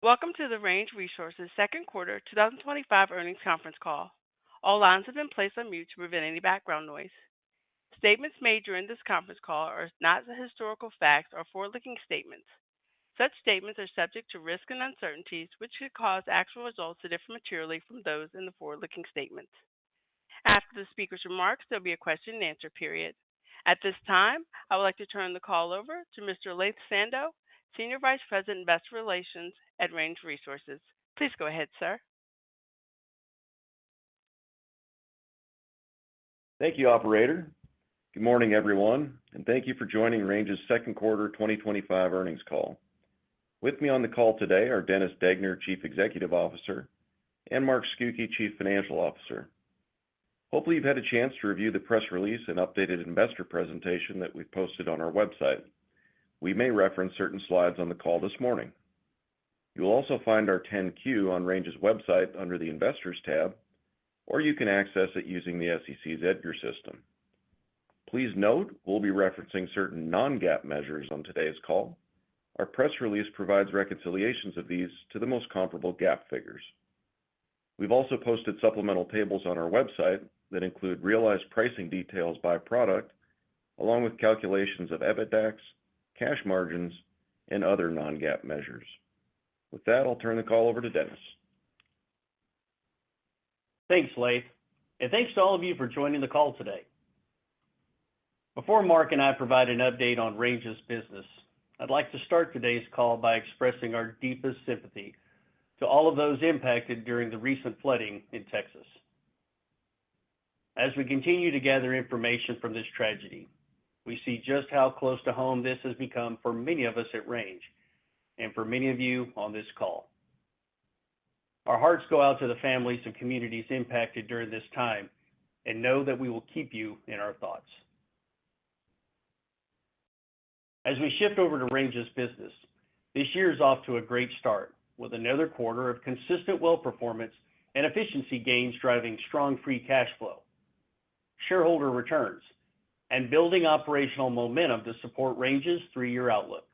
Welcome to the Range Resources Second Quarter 2025 Earnings Conference Call. All lines have been placed on mute to prevent any background noise. Statements made during this conference call are not historical facts or forward-looking statements. Such statements are subject to risks and uncertainties, which could cause actual results to differ materially from those in the forward-looking statements. After the speaker's remarks, there will be a question-and-answer period. At this time, I would like to turn the call over to Mr. Laith Sando, Senior Vice President, Investor Relations at Range Resources. Please go ahead, sir. Thank you, Operator. Good morning, everyone, and thank you for joining Range's Second Quarter 2025 Earnings Call. With me on the call today are Dennis Degner, Chief Executive Officer, and Mark Scucchi, Chief Financial Officer. Hopefully, you've had a chance to review the press release and updated investor presentation that we've posted on our website. We may reference certain slides on the call this morning. You will also find our 10-Q on Range's website under the Investors tab, or you can access it using the SEC's EDGAR system. Please note, we'll be referencing certain non-GAAP measures on today's call. Our press release provides reconciliations of these to the most comparable GAAP figures. We've also posted supplemental tables on our website that include realized pricing details by product, along with calculations of EBITDA, cash margins, and other non-GAAP measures. With that, I'll turn the call over to Dennis. Thanks, Laith, and thanks to all of you for joining the call today. Before Mark and I provide an update on Range's business, I'd like to start today's call by expressing our deepest sympathy to all of those impacted during the recent flooding in Texas. As we continue to gather information from this tragedy, we see just how close to home this has become for many of us at Range, and for many of you on this call. Our hearts go out to the families and communities impacted during this time, and know that we will keep you in our thoughts. As we shift over to Range's business, this year is off to a great start, with another quarter of consistent well performance and efficiency gains driving strong free cash flow, shareholder returns, and building operational momentum to support Range's three-year outlook.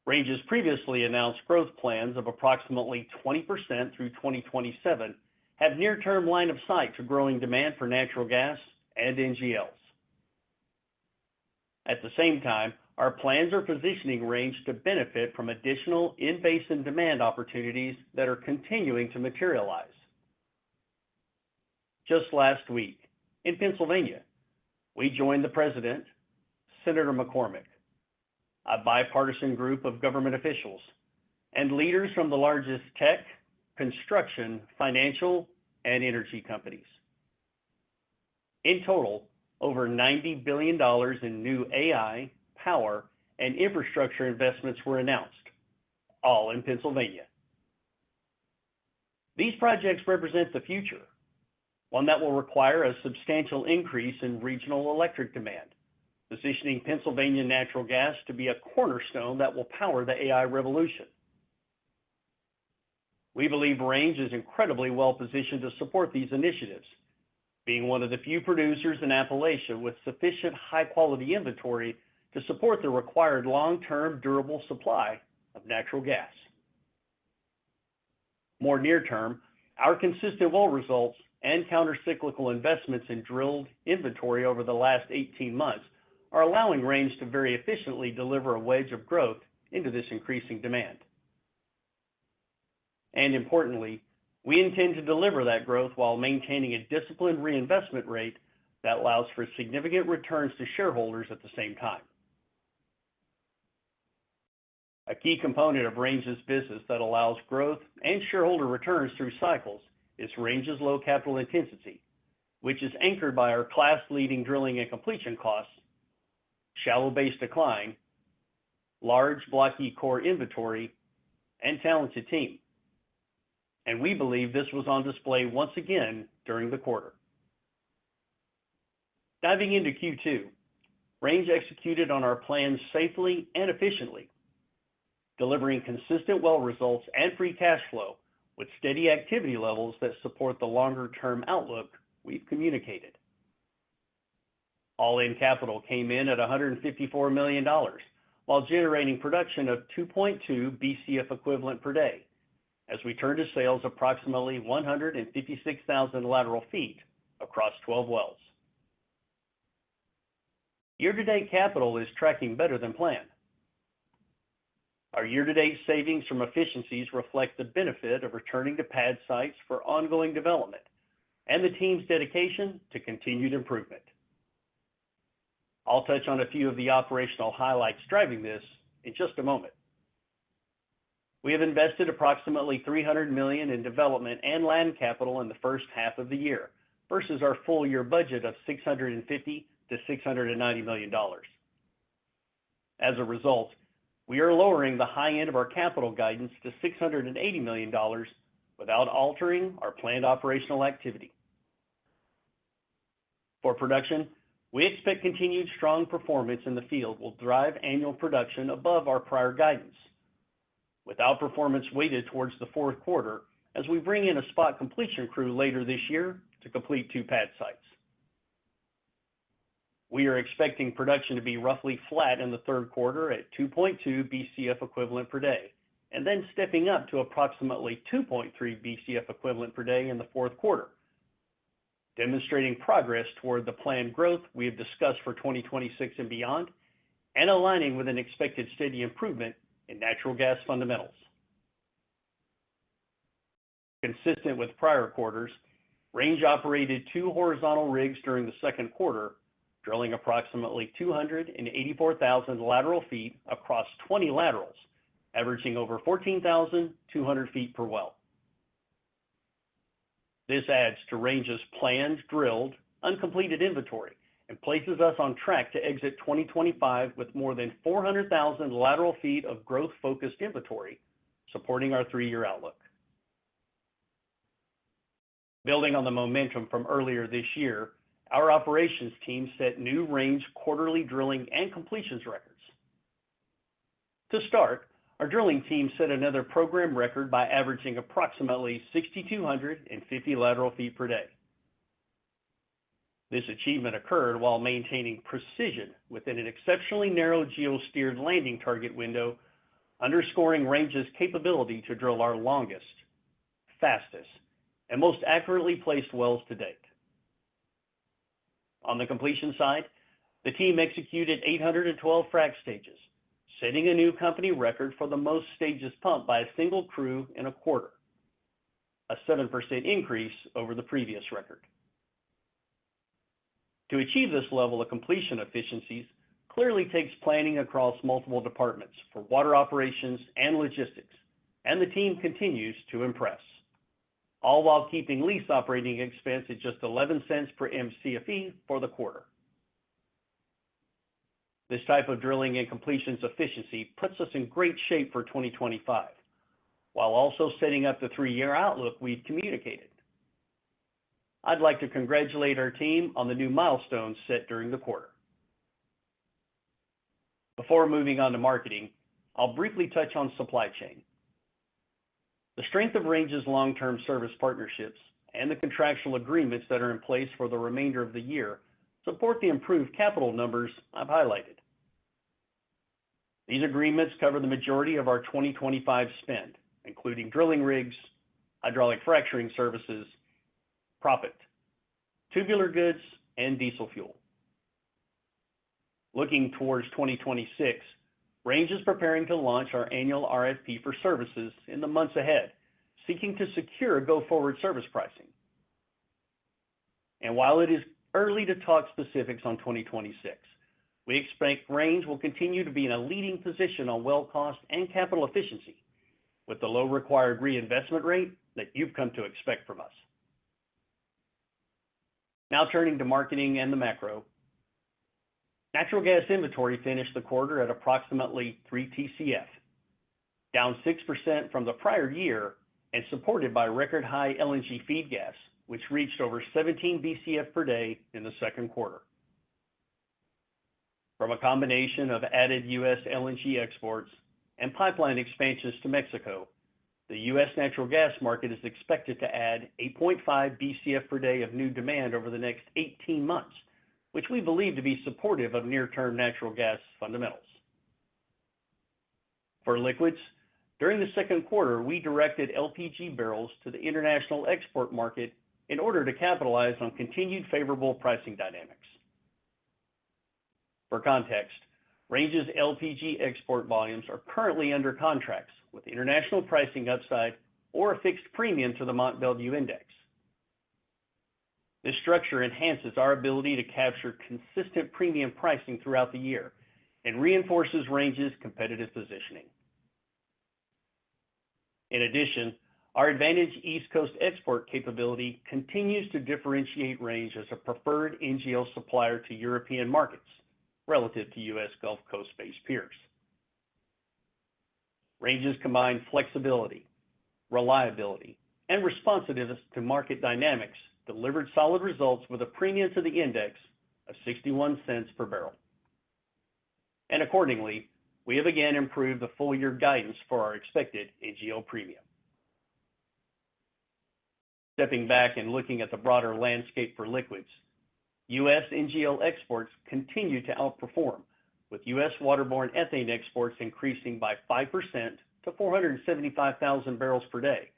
Range's previously announced growth plans of approximately 20% through 2027 have near-term line of sight to growing demand for natural gas and NGLs. At the same time, our plans are positioning Range to benefit from additional in-basin demand opportunities that are continuing to materialize. Just last week, in Pennsylvania, we joined the President, Senator McCormick, a bipartisan group of government officials, and leaders from the largest tech, construction, financial, and energy companies. In total, over $90 billion in new AI, power, and infrastructure investments were announced, all in Pennsylvania. These projects represent the future, one that will require a substantial increase in regional electric demand, positioning Pennsylvania natural gas to be a cornerstone that will power the AI revolution. We believe Range is incredibly well positioned to support these initiatives, being one of the few producers in Appalachia with sufficient high-quality inventory to support the required long-term durable supply of natural gas. More near-term, our consistent well results and countercyclical investments in drilled inventory over the last 18 months are allowing Range to very efficiently deliver a wedge of growth into this increasing demand. And importantly, we intend to deliver that growth while maintaining a disciplined reinvestment rate that allows for significant returns to shareholders at the same time. A key component of Range's business that allows growth and shareholder returns through cycles is Range's low capital intensity, which is anchored by our class-leading drilling and completion costs, shallow base decline, large blocky core inventory, and talented team. And we believe this was on display once again during the quarter. Diving into Q2, Range executed on our plans safely and efficiently, delivering consistent well results and free cash flow with steady activity levels that support the longer-term outlook we've communicated. All-in capital came in at $154 million, while generating production of 2.2 BCF equivalent per day, as we turn to sales approximately 156,000 lateral feet across 12 wells. Year-to-date capital is tracking better than planned. Our year-to-date savings from efficiencies reflect the benefit of returning to pad sites for ongoing development and the team's dedication to continued improvement. I'll touch on a few of the operational highlights driving this in just a moment. We have invested approximately $300 million in development and land capital in the first half of the year versus our full-year budget of $650 to $690 million. As a result, we are lowering the high end of our capital guidance to $680 million without altering our planned operational activity. For production, we expect continued strong performance in the field will drive annual production above our prior guidance, with outperformance weighted towards the fourth quarter as we bring in a spot completion crew later this year to complete 2 pad sites. We are expecting production to be roughly flat in the third quarter at 2.2 BCF equivalent per day, and then stepping up to approximately 2.3 BCF equivalent per day in the fourth quarter, demonstrating progress toward the planned growth we have discussed for 2026 and beyond, and aligning with an expected steady improvement in natural gas fundamentals. Consistent with prior quarters, Range operated 2 horizontal rigs during the second quarter, drilling approximately 284,000 lateral feet across 20 laterals, averaging over 14,200 feet per well. This adds to Range's planned drilled, uncompleted inventory and places us on track to exit 2025 with more than 400,000 lateral feet of growth-focused inventory, supporting our 3-year outlook. Building on the momentum from earlier this year, our operations team set new Range quarterly drilling and completions records. To start, our drilling team set another program record by averaging approximately 6,250 lateral feet per day. This achievement occurred while maintaining precision within an exceptionally narrow geosteered landing target window, underscoring Range's capability to drill our longest, fastest, and most accurately placed wells to date. On the completion side, the team executed 812 frac stages, setting a new company record for the most stages pumped by a single crew in a quarter, a 7% increase over the previous record. To achieve this level of completion efficiencies clearly takes planning across multiple departments for water operations and logistics, and the team continues to impress, all while keeping lease operating expense at just 11 cents per MCFE for the quarter. This type of drilling and completions efficiency puts us in great shape for 2025, while also setting up the 3-year outlook we've communicated. I'd like to congratulate our team on the new milestones set during the quarter. Before moving on to marketing, I'll briefly touch on supply chain. The strength of Range's long-term service partnerships and the contractual agreements that are in place for the remainder of the year support the improved capital numbers I've highlighted. These agreements cover the majority of our 2025 spend, including drilling rigs, hydraulic fracturing services, proppant, tubular goods, and diesel fuel. Looking towards 2026, Range is preparing to launch our annual RFP for services in the months ahead, seeking to secure go-forward service pricing. And while it is early to talk specifics on 2026, we expect Range will continue to be in a leading position on well cost and capital efficiency, with the low required reinvestment rate that you've come to expect from us. Now turning to marketing and the macro. Natural gas inventory finished the quarter at approximately 3 TCF, down 6% from the prior year and supported by record high LNG feed gas, which reached over 17 BCF per day in the second quarter. From a combination of added U.S. LNG exports and pipeline expansions to Mexico, the U.S. natural gas market is expected to add 8.5 BCF per day of new demand over the next 18 months, which we believe to be supportive of near-term natural gas fundamentals. For liquids, during the second quarter, we directed LPG barrels to the international export market in order to capitalize on continued favorable pricing dynamics. For context, Range's LPG export volumes are currently under contracts with international pricing upside or a fixed premium to the Mont Belvieu index. This structure enhances our ability to capture consistent premium pricing throughout the year and reinforces Range's competitive positioning. In addition, our advantage East Coast export capability continues to differentiate Range as a preferred NGL supplier to European markets relative to U.S. Gulf Coast-based peers. Range's combined flexibility, reliability, and responsiveness to market dynamics delivered solid results with a premium to the index of 61 cents per barrel. And accordingly, we have again improved the full-year guidance for our expected NGL premium. Stepping back and looking at the broader landscape for liquids, U.S. NGL exports continue to outperform, with U.S. waterborne ethane exports increasing by 5% to 475,000 barrels per day,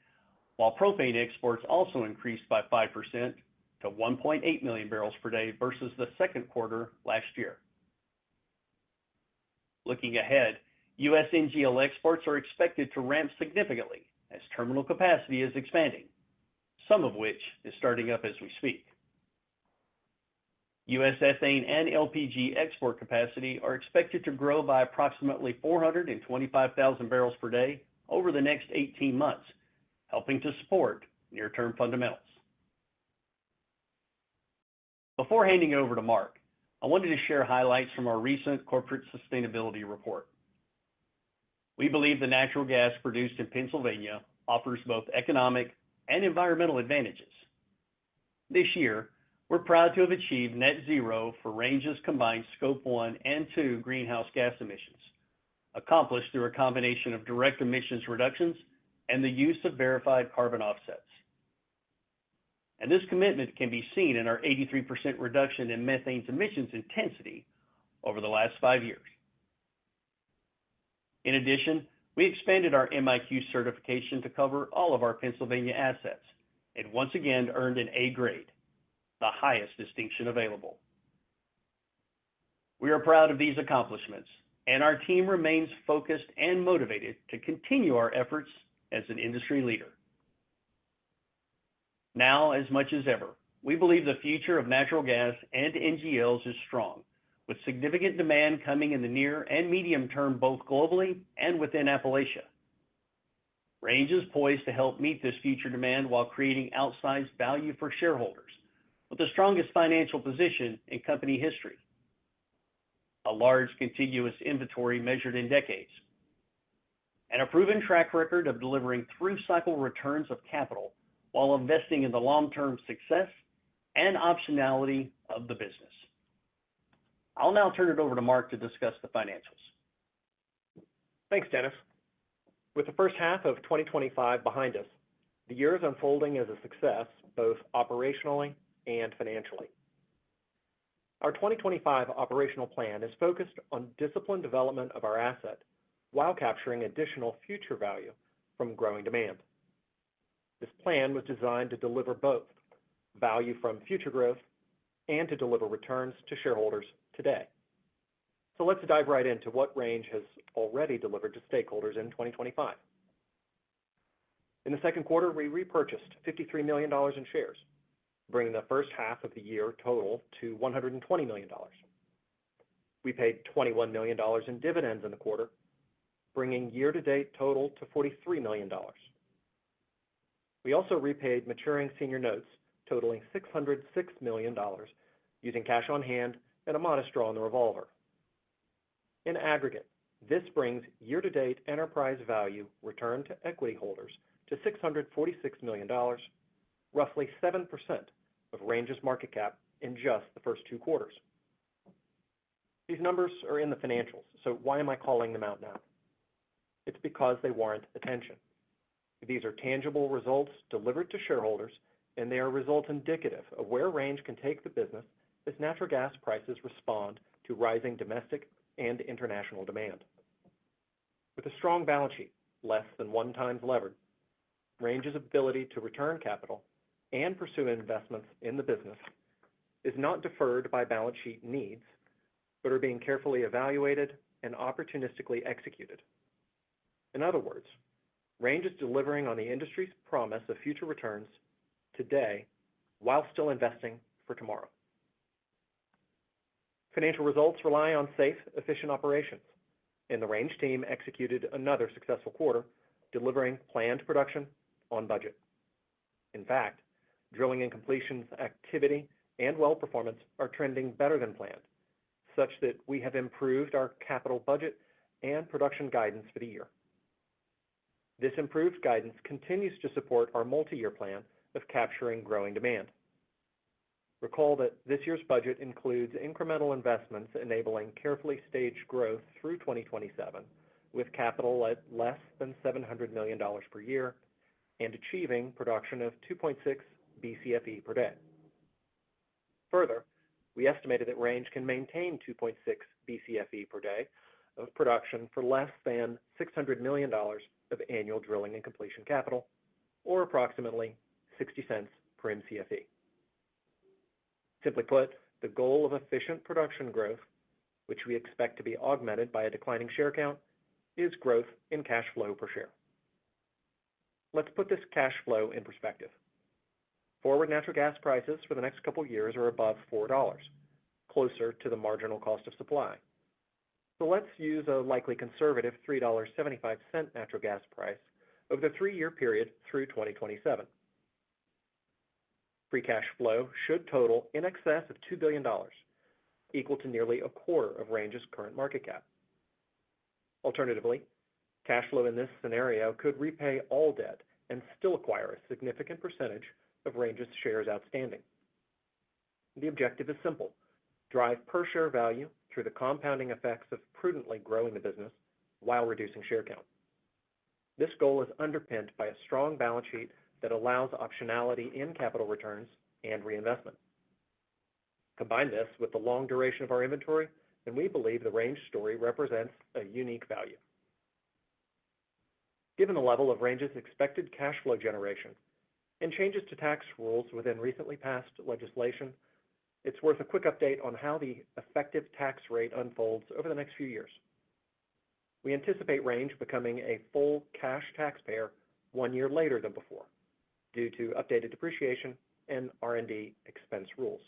while propane exports also increased by 5% to 1.8 million barrels per day versus the second quarter last year. Looking ahead, U.S. NGL exports are expected to ramp significantly as terminal capacity is expanding, some of which is starting up as we speak. U.S. ethane and LPG export capacity are expected to grow by approximately 425,000 barrels per day over the next 18 months, helping to support near-term fundamentals. Before handing it over to Mark, I wanted to share highlights from our recent corporate sustainability report. We believe the natural gas produced in Pennsylvania offers both economic and environmental advantages. This year, we're proud to have achieved net zero for Range's combined Scope 1 and 2 greenhouse gas emissions, accomplished through a combination of direct emissions reductions and the use of verified carbon offsets. And this commitment can be seen in our 83% reduction in methane's emissions intensity over the last 5 years. In addition, we expanded our MIQ certification to cover all of our Pennsylvania assets and once again earned an A grade, the highest distinction available. We are proud of these accomplishments, and our team remains focused and motivated to continue our efforts as an industry leader. Now, as much as ever, we believe the future of natural gas and NGLs is strong, with significant demand coming in the near and medium term both globally and within Appalachia. Range is poised to help meet this future demand while creating outsized value for shareholders, with the strongest financial position in company history, a large contiguous inventory measured in decades, and a proven track record of delivering through-cycle returns of capital while investing in the long-term success and optionality of the business. I'll now turn it over to Mark to discuss the financials. Thanks, Dennis. With the first half of 2025 behind us, the year is unfolding as a success both operationally and financially. Our 2025 operational plan is focused on disciplined development of our asset while capturing additional future value from growing demand. This plan was designed to deliver both value from future growth and to deliver returns to shareholders today. So let's dive right into what Range has already delivered to stakeholders in 2025. In the second quarter, we repurchased $53 million in shares, bringing the first half of the year total to $120 million. We paid $21 million in dividends in the quarter, bringing year-to-date total to $43 million. We also repaid maturing senior notes totaling $606 million using cash on hand and a modest draw on the revolver. In aggregate, this brings year-to-date enterprise value returned to equity holders to $646 million, roughly 7% of Range's market cap in just the first 2 quarters. These numbers are in the financials, so why am I calling them out now? It's because they warrant attention. These are tangible results delivered to shareholders, and they are results indicative of where Range can take the business as natural gas prices respond to rising domestic and international demand. With a strong balance sheet, less than 1x levered, Range's ability to return capital and pursue investments in the business is not deferred by balance sheet needs, but are being carefully evaluated and opportunistically executed. In other words, Range is delivering on the industry's promise of future returns today while still investing for tomorrow. Financial results rely on safe, efficient operations, and the Range team executed another successful quarter, delivering planned production on budget. In fact, drilling and completions activity and well performance are trending better than planned, such that we have improved our capital budget and production guidance for the year. This improved guidance continues to support our multi-year plan of capturing growing demand. Recall that this year's budget includes incremental investments enabling carefully staged growth through 2027, with capital at less than $700 million per year and achieving production of 2.6 BCFE per day. Further, we estimated that Range can maintain 2.6 BCFE per day of production for less than $600 million of annual drilling and completion capital, or approximately 60 cents per MCFE. Simply put, the goal of efficient production growth, which we expect to be augmented by a declining share count, is growth in cash flow per share. Let's put this cash flow in perspective. Forward natural gas prices for the next couple years are above $4, closer to the marginal cost of supply. So let's use a likely conservative $3.75 natural gas price over the 3-year period through 2027. Free cash flow should total in excess of $2 billion, equal to nearly a quarter of Range's current market cap. Alternatively, cash flow in this scenario could repay all debt and still acquire a significant percentage of Range's shares outstanding. The objective is simple: drive per share value through the compounding effects of prudently growing the business while reducing share count. This goal is underpinned by a strong balance sheet that allows optionality in capital returns and reinvestment. Combine this with the long duration of our inventory, and we believe the Range story represents a unique value. Given the level of Range's expected cash flow generation and changes to tax rules within recently passed legislation, it's worth a quick update on how the effective tax rate unfolds over the next few years. We anticipate Range becoming a full cash taxpayer 1 year later than before, due to updated depreciation and R&D expense rules.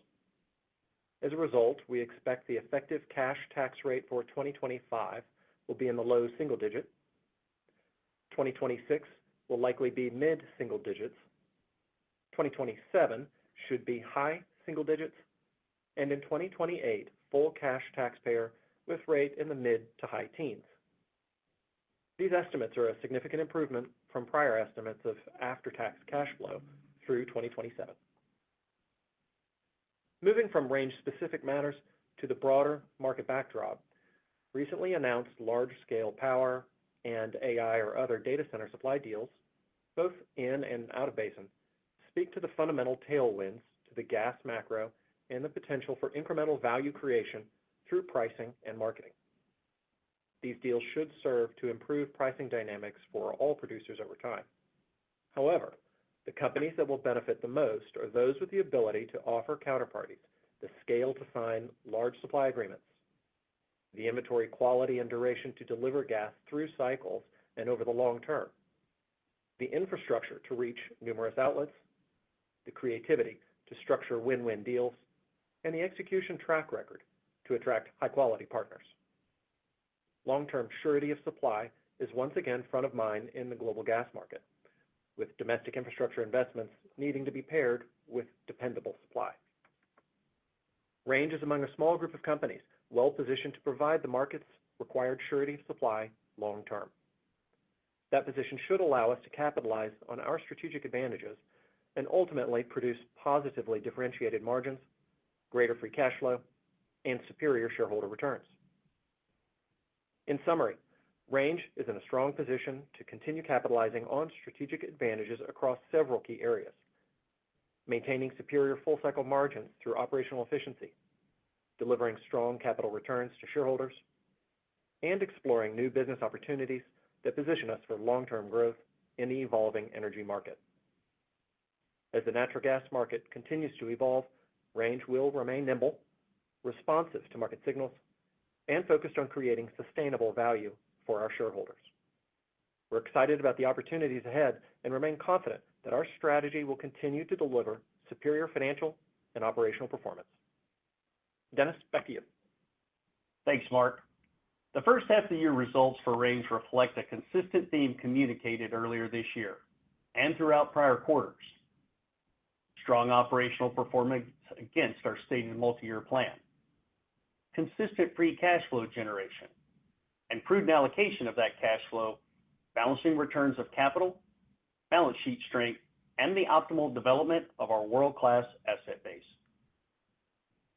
As a result, we expect the effective cash tax rate for 2025 will be in the low single digit. 2026 will likely be mid-single digits. 2027 should be high single digits. And in 2028, full cash taxpayer with rate in the mid to high teens. These estimates are a significant improvement from prior estimates of after-tax cash flow through 2027. Moving from Range-specific matters to the broader market backdrop, recently announced large-scale power and AI or other data center supply deals, both in and out of basin, speak to the fundamental tailwinds to the gas macro and the potential for incremental value creation through pricing and marketing. These deals should serve to improve pricing dynamics for all producers over time. However, the companies that will benefit the most are those with the ability to offer counterparties the scale to sign large supply agreements, the inventory quality and duration to deliver gas through cycles and over the long term, the infrastructure to reach numerous outlets, the creativity to structure win-win deals, and the execution track record to attract high-quality partners. Long-term surety of supply is once again front of mind in the global gas market, with domestic infrastructure investments needing to be paired with dependable supply. Range is among a small group of companies well-positioned to provide the market's required surety of supply long-term. That position should allow us to capitalize on our strategic advantages and ultimately produce positively differentiated margins, greater free cash flow, and superior shareholder returns. In summary, Range is in a strong position to continue capitalizing on strategic advantages across several key areas, maintaining superior full-cycle margins through operational efficiency, delivering strong capital returns to shareholders, and exploring new business opportunities that position us for long-term growth in the evolving energy market. As the natural gas market continues to evolve, Range will remain nimble, responsive to market signals, and focused on creating sustainable value for our shareholders. We're excited about the opportunities ahead and remain confident that our strategy will continue to deliver superior financial and operational performance. Dennis, back to you. Thanks, Mark. The first half of the year results for Range reflect a consistent theme communicated earlier this year and throughout prior quarters. Strong operational performance against our stated multi-year plan, consistent free cash flow generation, and prudent allocation of that cash flow, balancing returns of capital, balance sheet strength, and the optimal development of our world-class asset base.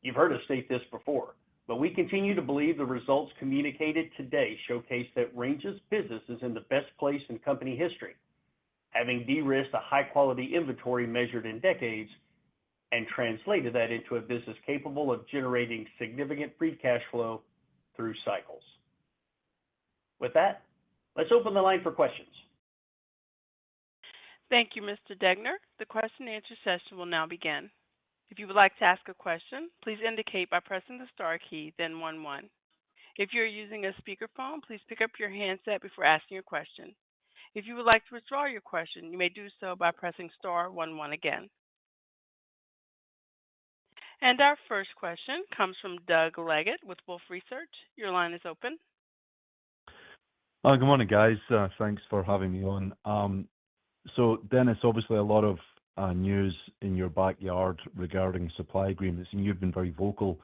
You've heard us state this before, but we continue to believe the results communicated today showcase that Range's business is in the best place in company history, having de-risked a high-quality inventory measured in decades and translated that into a business capable of generating significant free cash flow through cycles. With that, let's open the line for questions. Thank you, Mr. Degner. The question and answer session will now begin. If you would like to ask a question, please indicate by pressing the star key, then 11. If you're using a speakerphone, please pick up your handset before asking your question. If you would like to withdraw your question, you may do so by pressing star 11 again. And our first question comes from Doug Leggett with Wolfe Research. Your line is open. Good morning, guys. Thanks for having me on. So, Dennis, obviously a lot of news in your backyard regarding supply agreements, and you've been very vocal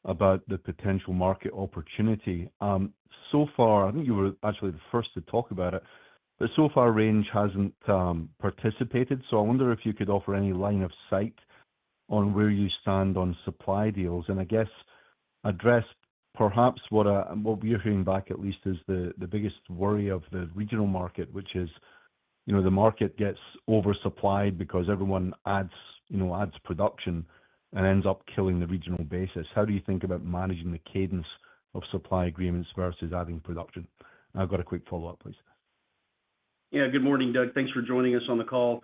about the potential market opportunity. So far, I think you were actually the first to talk about it, but so far Range hasn't participated. So I wonder if you could offer any line of sight on where you stand on supply deals, and I guess address perhaps what we're hearing back at least is the biggest worry of the regional market, which is, the market gets oversupplied because everyone adds production and ends up killing the regional basis. How do you think about managing the cadence of supply agreements versus adding production? I've got a quick follow-up, please. Yeah, good morning, Doug. Thanks for joining us on the call.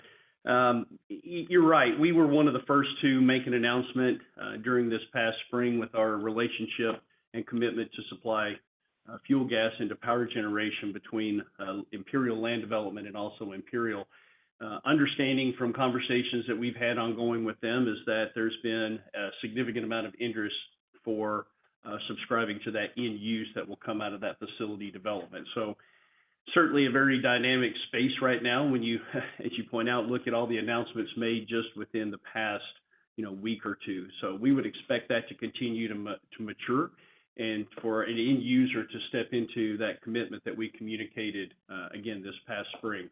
You're right. We were one of the first to make an announcement during this past spring with our relationship and commitment to supply fuel gas into power generation between Imperial Land Development and also Imperial. Understanding from conversations that we've had ongoing with them is that there's been a significant amount of interest for subscribing to that end use that will come out of that facility development. So certainly a very dynamic space right now when you, as you point out, look at all the announcements made just within the past week or two. So we would expect that to continue to mature and for an end user to step into that commitment that we communicated again this past spring.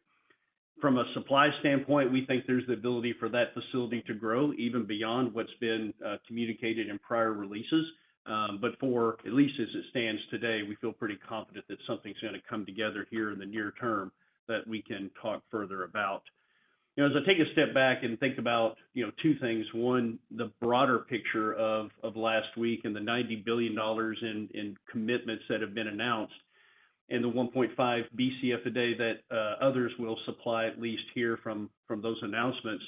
From a supply standpoint, we think there's the ability for that facility to grow even beyond what's been communicated in prior releases. But for at least as it stands today, we feel pretty confident that something's going to come together here in the near term that we can talk further about. As I take a step back and think about two things. One, the broader picture of last week and the $90 billion in commitments that have been announced, and the 1.5 BCF a day that others will supply at least here from those announcements.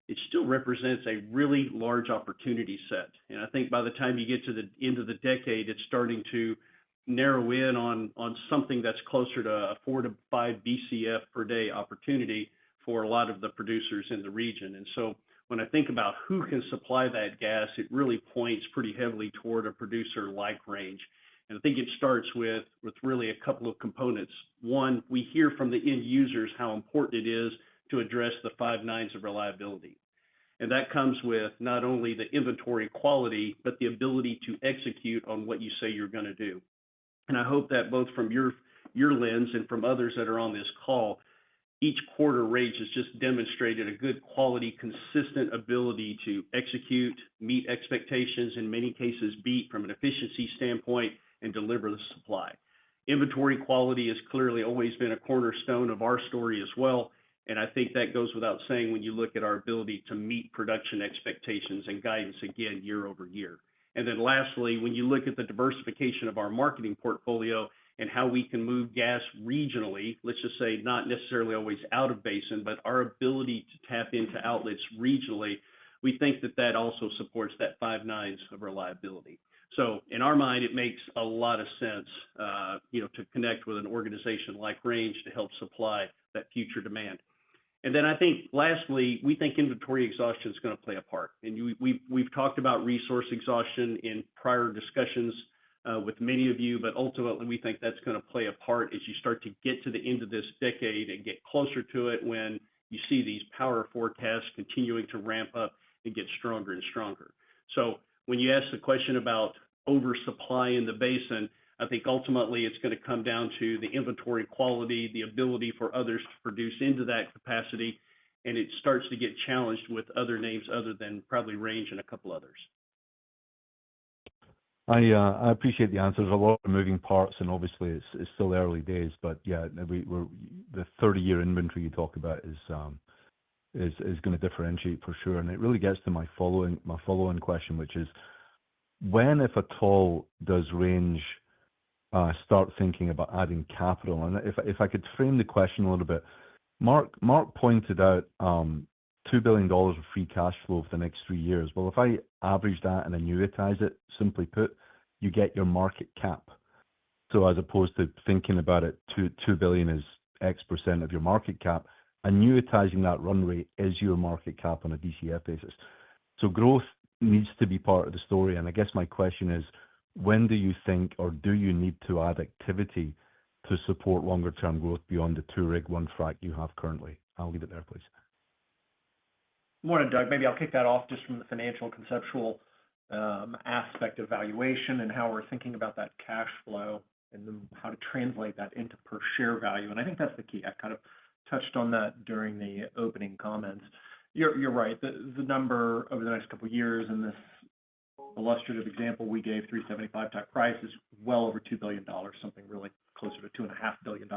It still represents a really large opportunity set. And I think by the time you get to the end of the decade, it's starting to narrow in on something that's closer to a 4 to 5 BCF per day opportunity for a lot of the producers in the region. And so when I think about who can supply that gas, it really points pretty heavily toward a producer like Range. And I think it starts with really a couple of components. One, we hear from the end users how important it is to address the 5 nines of reliability. And that comes with not only the inventory quality, but the ability to execute on what you say you're going to do. And I hope that both from your lens and from others that are on this call, each quarter Range has just demonstrated a good quality, consistent ability to execute, meet expectations, in many cases beat from an efficiency standpoint, and deliver the supply. Inventory quality has clearly always been a cornerstone of our story as well. And I think that goes without saying when you look at our ability to meet production expectations and guidance again year over year. And then lastly, when you look at the diversification of our marketing portfolio, and how we can move gas regionally, let's just say not necessarily always out of basin, but our ability to tap into outlets regionally, we think that that also supports that 5 nines of reliability. So in our mind, it makes a lot of sense, to connect with an organization like Range to help supply that future demand. And then I think, lastly, we think inventory exhaustion is going to play a part. And we've talked about resource exhaustion in prior discussions with many of you, but ultimately we think that's going to play a part as you start to get to the end of this decade and get closer to it when you see these power forecasts continuing to ramp up and get stronger and stronger. So when you ask the question about oversupply in the basin, I think ultimately it's going to come down to the inventory quality, the ability for others to produce into that capacity, and it starts to get challenged with other names other than probably Range and a couple others. I appreciate the answers. A lot of moving parts, and obviously it's still early days, but yeah, the 30-year inventory you talk about is going to differentiate for sure, and it really gets to my following question, which is when, if at all, does Range start thinking about adding capital? And if I could frame the question a little bit, Mark pointed out $2 billion of free cash flow for the next 3 years. Well, if I average that and annuitize it, simply put, you get your market cap. So as opposed to thinking about it, $2 billion is X% of your market cap, annuitizing that run rate is your market cap on a DCF basis. So growth needs to be part of the story. And I guess my question is, when do you think, or do you need to add activity to support longer term growth beyond the 2-rig, 1 frac you have currently? I'll leave it there, please. Morning, Doug. Maybe I'll kick that off just from the financial conceptual aspect of valuation and how we're thinking about that cash flow and then how to translate that into per share value. And I think that's the key. I kind of touched on that during the opening comments. You're right. The number over the next couple of years in this illustrative example we gave, 375 type price, is well over $2 billion, something really closer to $2.5 billion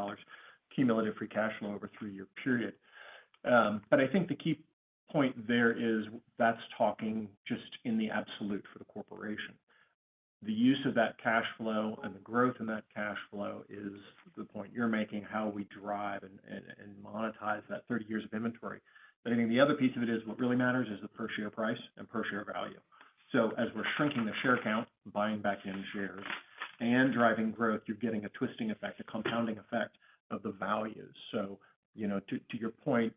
cumulative free cash flow over a 3-year period. But I think the key point there is that's talking just in the absolute for the corporation. The use of that cash flow and the growth in that cash flow is the point you're making, how we drive and monetize that 30 years of inventory. But I think the other piece of it is what really matters is the per share price and per share value. So as we're shrinking the share count, buying back in shares, and driving growth, you're getting a twisting effect, a compounding effect of the values. So, to your point,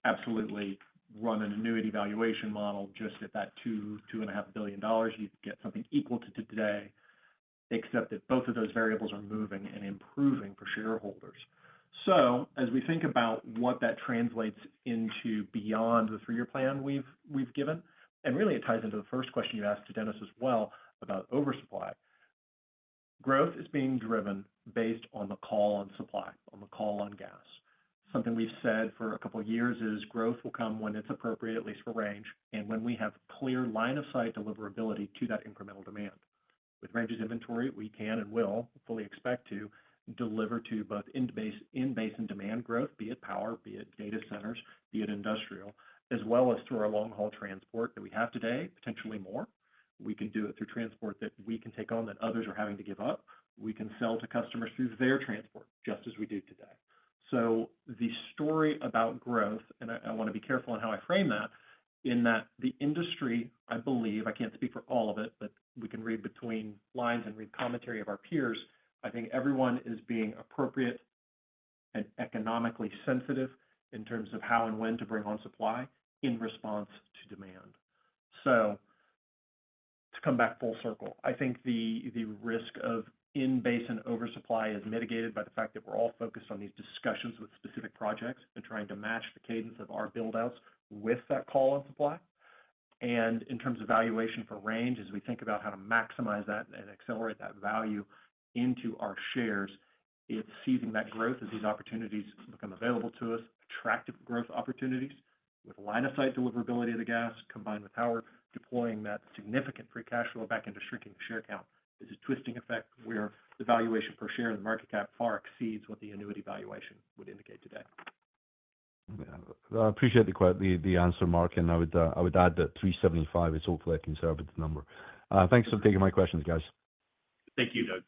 absolutely run an annuity valuation model just at that $2.5 billion, you get something equal to today, except that both of those variables are moving and improving for shareholders. So as we think about what that translates into beyond the 3-year plan we've given, and really it ties into the first question you asked to Dennis as well about oversupply. Growth is being driven based on the call on supply, on the call on gas. Something we've said for a couple of years is growth will come when it's appropriate, at least for Range, and when we have clear line of sight deliverability to that incremental demand. With Range's inventory, we can and will fully expect to deliver to both in-basin demand growth, be it power, be it data centers, be it industrial, as well as through our long-haul transport that we have today, potentially more. We can do it through transport that we can take on that others are having to give up. We can sell to customers through their transport, just as we do today. So the story about growth, and I want to be careful in how I frame that, in that the industry, I believe, I can't speak for all of it, but we can read between lines and read commentary of our peers. I think everyone is being appropriate and economically sensitive in terms of how and when to bring on supply in response to demand. So to come back full circle, I think the risk of in-basin oversupply is mitigated by the fact that we're all focused on these discussions with specific projects and trying to match the cadence of our build-outs with that call on supply. And in terms of valuation for Range, as we think about how to maximize that and accelerate that value into our shares, it's seizing that growth as these opportunities become available to us, attractive growth opportunities with line of sight deliverability of the gas, combined with how we're deploying that significant free cash flow back into shrinking the share count. Is a twisting effect where the valuation per share in the market cap far exceeds what the annuity valuation would indicate today. I appreciate the answer, Mark, and I would add that 375 is hopefully a conservative number. Thanks for taking my questions, guys. Thank you, Doug.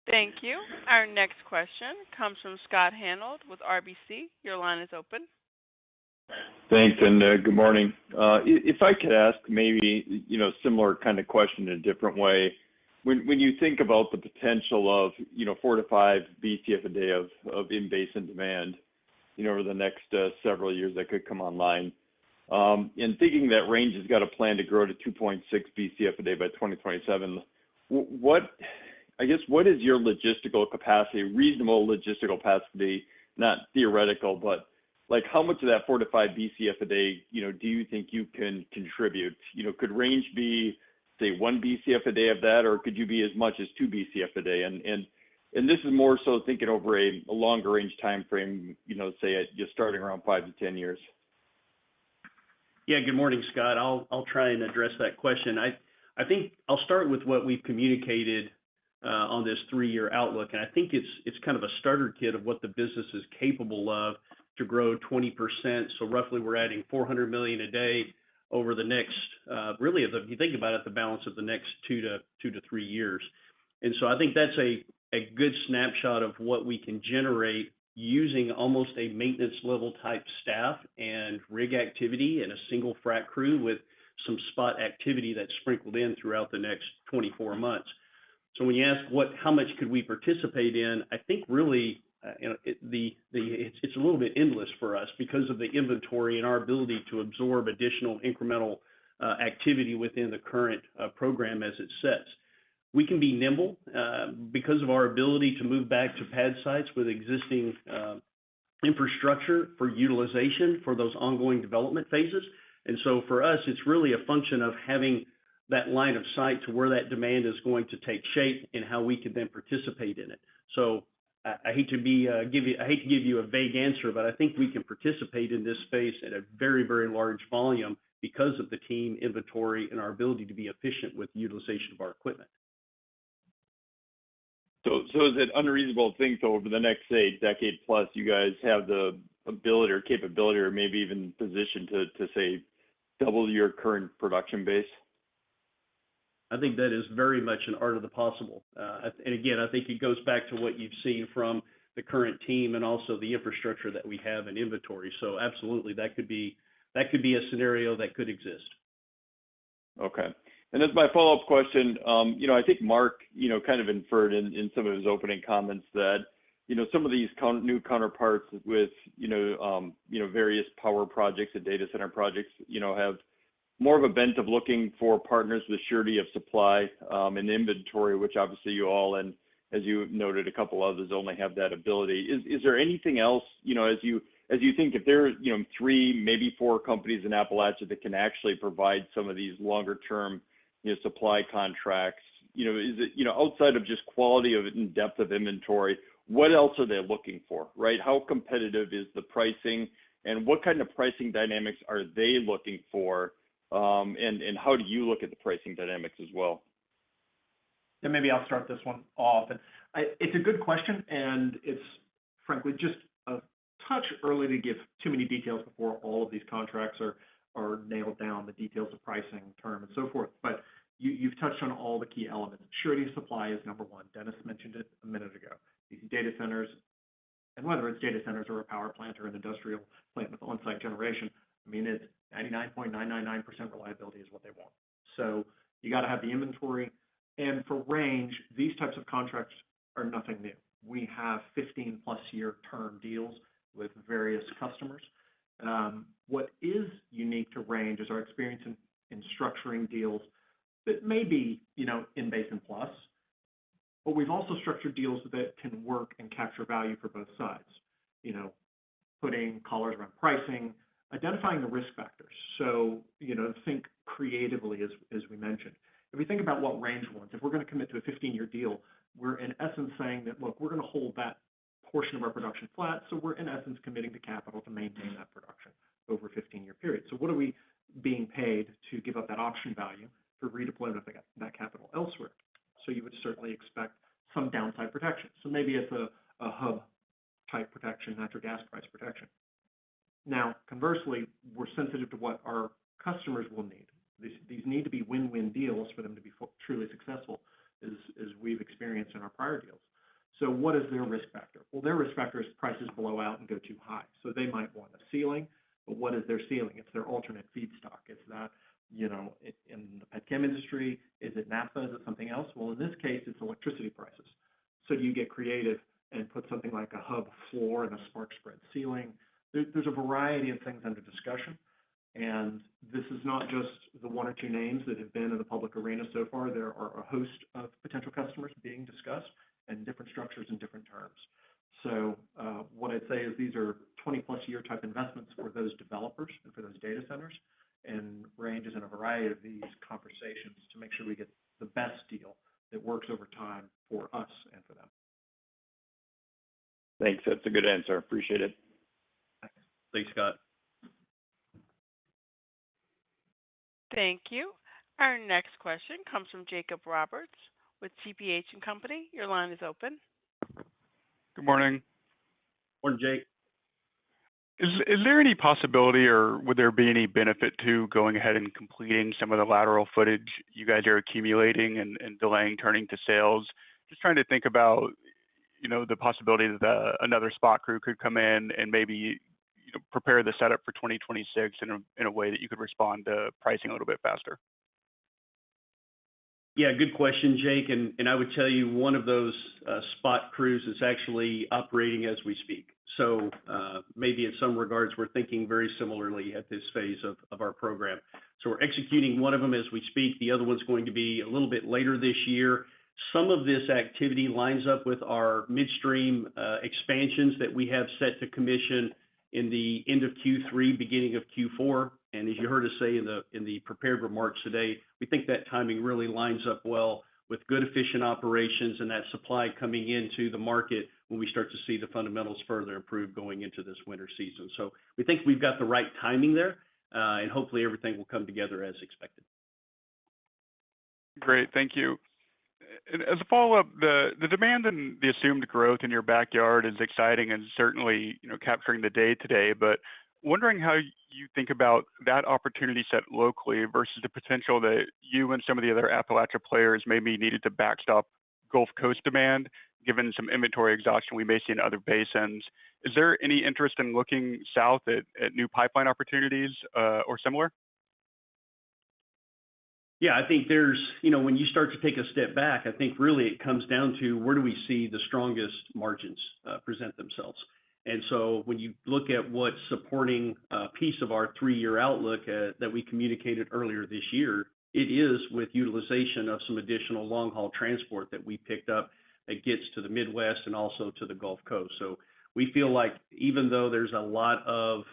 Thank you. Our next question comes from Scott Hanold with RBC. Your line is open. Thanks, and good morning. If I could ask maybe, similar kind of question in a different way. When you think about the potential of, 4 to 5 BCF a day of in-basin demand, over the next several years that could come online, and thinking that Range has got a plan to grow to 2.6 BCF a day by 2027, what is your logistical capacity, reasonable logistical capacity, not theoretical, but like how much of that 4 to 5 BCF a day, do you think you can contribute? Could Range be, say, 1 BCF a day of that, or could you be as much as 2 BCF a day? And this is more so thinking over a longer range time frame, say just starting around 5 to 10 years. Yeah, good morning, Scott. I'll try and address that question. I think I'll start with what we've communicated on this 3-year outlook, and I think it's kind of a starter kit of what the business is capable of to grow 20%. So roughly we're adding 400 million a day over the next, really, if you think about it, the balance of the next 2 to 3 years. And so I think that's a good snapshot of what we can generate using almost a maintenance level type staff and rig activity and a single frac crew with some spot activity that's sprinkled in throughout the next 24 months. So when you ask how much could we participate in, I think really it's a little bit endless for us because of the inventory and our ability to absorb additional incremental activity within the current program as it sets. We can be nimble because of our ability to move back to pad sites with existing infrastructure for utilization for those ongoing development phases. And so for us, it's really a function of having that line of sight to where that demand is going to take shape and how we can then participate in it. So I hate to give you a vague answer, but I think we can participate in this space at a very, very large volume because of the team inventory and our ability to be efficient with utilization of our equipment. So is it unreasonable to think, though, over the next, say, decade plus, you guys have the ability or capability or maybe even position to say, double your current production base? I think that is very much an art of the possible. And again, I think it goes back to what you've seen from the current team and also the infrastructure that we have in inventory. So absolutely, that could be a scenario that could exist. Okay. And as my follow-up question, I think Mark, kind of inferred in some of his opening comments that, some of these new counterparts with, various power projects and data center projects, have more of a bent of looking for partners with surety of supply and inventory, which obviously you all, and as you noted, a couple others only have that ability. Is there anything else, as you think if there are, 3, maybe 4 companies in Appalachia that can actually provide some of these longer term, supply contracts, is it, outside of just quality of it and depth of inventory, what else are they looking for, right? How competitive is the pricing and what kind of pricing dynamics are they looking for? And how do you look at the pricing dynamics as well? Yeah, maybe I'll start this one off. It's a good question, and it's frankly just a touch early to give too many details before all of these contracts are nailed down, the details of pricing, term, and so forth. But you've touched on all the key elements. Surety of supply is number one. Dennis mentioned it a minute ago. These data centers, and whether it's data centers or a power plant or an industrial plant with on-site generation, I mean, it's 99.999% reliability is what they want. So you got to have the inventory. And for Range, these types of contracts are nothing new. We have 15-plus year term deals with various customers. What is unique to Range is our experience in structuring deals that may be, in basin plus, but we've also structured deals that can work and capture value for both sides. Putting collars around pricing, identifying the risk factors. So, think creatively, as we mentioned. If we think about what Range wants, if we're going to commit to a 15-year deal, we're in essence saying that, look, we're going to hold that portion of our production flat, so we're in essence committing to capital to maintain that production over a 15-year period. So what are we being paid to give up that option value for redeployment of that capital elsewhere? So you would certainly expect some downside protection. So maybe it's a hub-type protection, natural gas price protection. Now, conversely, we're sensitive to what our customers will need. These need to be win-win deals for them to be truly successful, as we've experienced in our prior deals. So what is their risk factor? Well, their risk factor is prices blow out and go too high. So they might want a ceiling, but what is their ceiling? It's their alternate feedstock. It's that, in the petchem industry, is it naphtha? Is it something else? Well, in this case, it's electricity prices. So do you get creative and put something like a hub floor and a spark spread ceiling? There's a variety of things under discussion. And this is not just the one or two names that have been in the public arena so far. There are a host of potential customers being discussed and different structures and different terms. So what I'd say is these are 20-plus year type investments for those developers and for those data centers, and Range is in a variety of these conversations to make sure we get the best deal that works over time for us and for them. Thanks. That's a good answer. Appreciate it. Thanks, Scott. Thank you. Our next question comes from Jacob Roberts with TPH and Company. Your line is open. Good morning. Morning, Jake. Is there any possibility or would there be any benefit to going ahead and completing some of the lateral footage you guys are accumulating and delaying turning to sales? Just trying to think about, the possibility that another spot crew could come in and maybe prepare the setup for 2026 in a way that you could respond to pricing a little bit faster. Yeah, good question, Jake. And I would tell you one of those spot crews is actually operating as we speak. So maybe in some regards, we're thinking very similarly at this phase of our program. So we're executing one of them as we speak. The other one's going to be a little bit later this year. Some of this activity lines up with our midstream expansions that we have set to commission in the end of Q3, beginning of Q4. And as you heard us say in the prepared remarks today, we think that timing really lines up well with good, efficient operations and that supply coming into the market when we start to see the fundamentals further improve going into this winter season. So we think we've got the right timing there, and hopefully everything will come together as expected. Great, thank you. And as a follow-up, the demand and the assumed growth in your backyard is exciting and certainly capturing the day today, but wondering how you think about that opportunity set locally versus the potential that you and some of the other Appalachia players may be needed to backstop Gulf Coast demand, given some inventory exhaustion we may see in other basins. Is there any interest in looking south at new pipeline opportunities or similar? Yeah, I think there's, when you start to take a step back, I think really it comes down to where do we see the strongest margins present themselves. And so when you look at what's supporting a piece of our 3-year outlook that we communicated earlier this year, it is with utilization of some additional long-haul transport that we picked up that gets to the Midwest and also to the Gulf Coast. So we feel like even though there's a lot of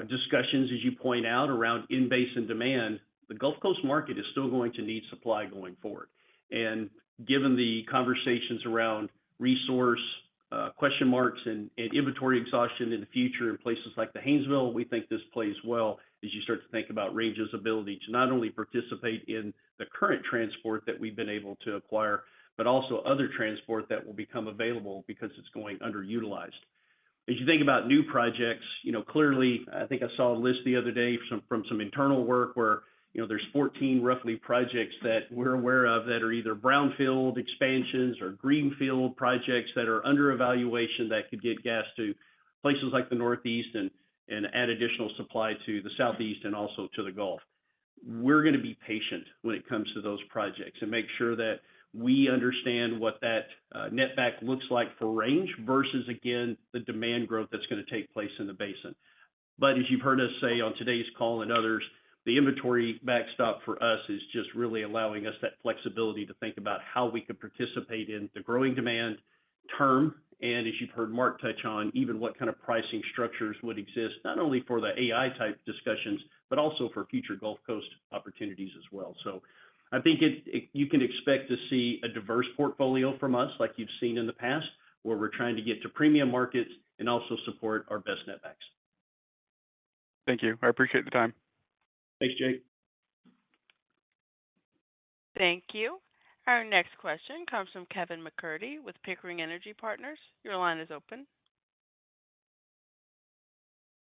discussions, as you point out, around in-basin demand, the Gulf Coast market is still going to need supply going forward. And given the conversations around resource question marks and inventory exhaustion in the future in places like the Haynesville, we think this plays well as you start to think about Range's ability to not only participate in the current transport that we've been able to acquire, but also other transport that will become available because it's going underutilized. As you think about new projects, clearly, I think I saw a list the other day from some internal work where there's 14 roughly projects that we're aware of that are either brownfield expansions or greenfield projects that are under evaluation that could get gas to places like the Northeast and add additional supply to the Southeast and also to the Gulf. We're going to be patient when it comes to those projects and make sure that we understand what that netback looks like for Range versus, again, the demand growth that's going to take place in the basin. But as you've heard us say on today's call and others, the inventory backstop for us is just really allowing us that flexibility to think about how we could participate in the growing demand term. And as you've heard Mark touch on, even what kind of pricing structures would exist, not only for the AI type discussions, but also for future Gulf Coast opportunities as well. So I think you can expect to see a diverse portfolio from us like you've seen in the past, where we're trying to get to premium markets and also support our best netbacks. Thank you. I appreciate the time. Thanks, Jake. Thank you. Our next question comes from Kevin McCurdy with Pickering Energy Partners. Your line is open.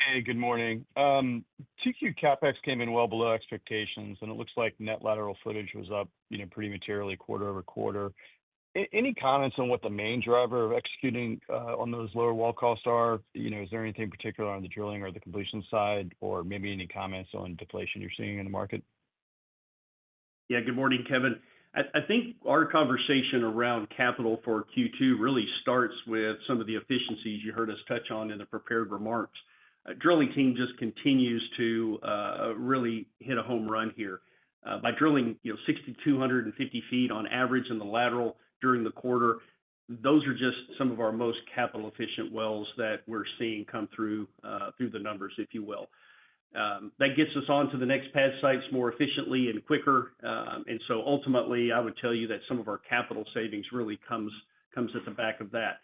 Hey, good morning. 2Q CapEx came in well below expectations, and it looks like net lateral footage was up pretty materially quarter over quarter. Any comments on what the main driver of executing on those lower well costs are? Is there anything particular on the drilling or the completion side, or maybe any comments on deflation you're seeing in the market? Yeah, good morning, Kevin. I think our conversation around capital for Q2 really starts with some of the efficiencies you heard us touch on in the prepared remarks. Drilling team just continues to really hit a home run here. By drilling 6,250 feet on average in the lateral during the quarter, those are just some of our most capital efficient wells that we're seeing come through the numbers, if you will. That gets us on to the next pad sites more efficiently and quicker. And so ultimately, I would tell you that some of our capital savings really comes at the back of that.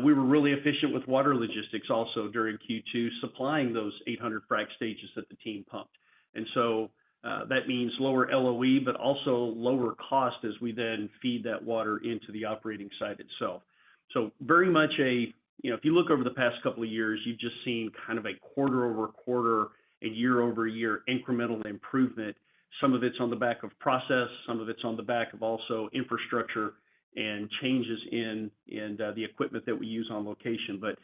We were really efficient with water logistics also during Q2, supplying those 800 frac stages that the team pumped. And so that means lower LOE, but also lower cost as we then feed that water into the operating site itself. So very much if you look over the past couple of years, you've just seen kind of a quarter over quarter and year over year incremental improvement. Some of it's on the back of process, some of it's on the back of also infrastructure and changes in the equipment that we use on location. But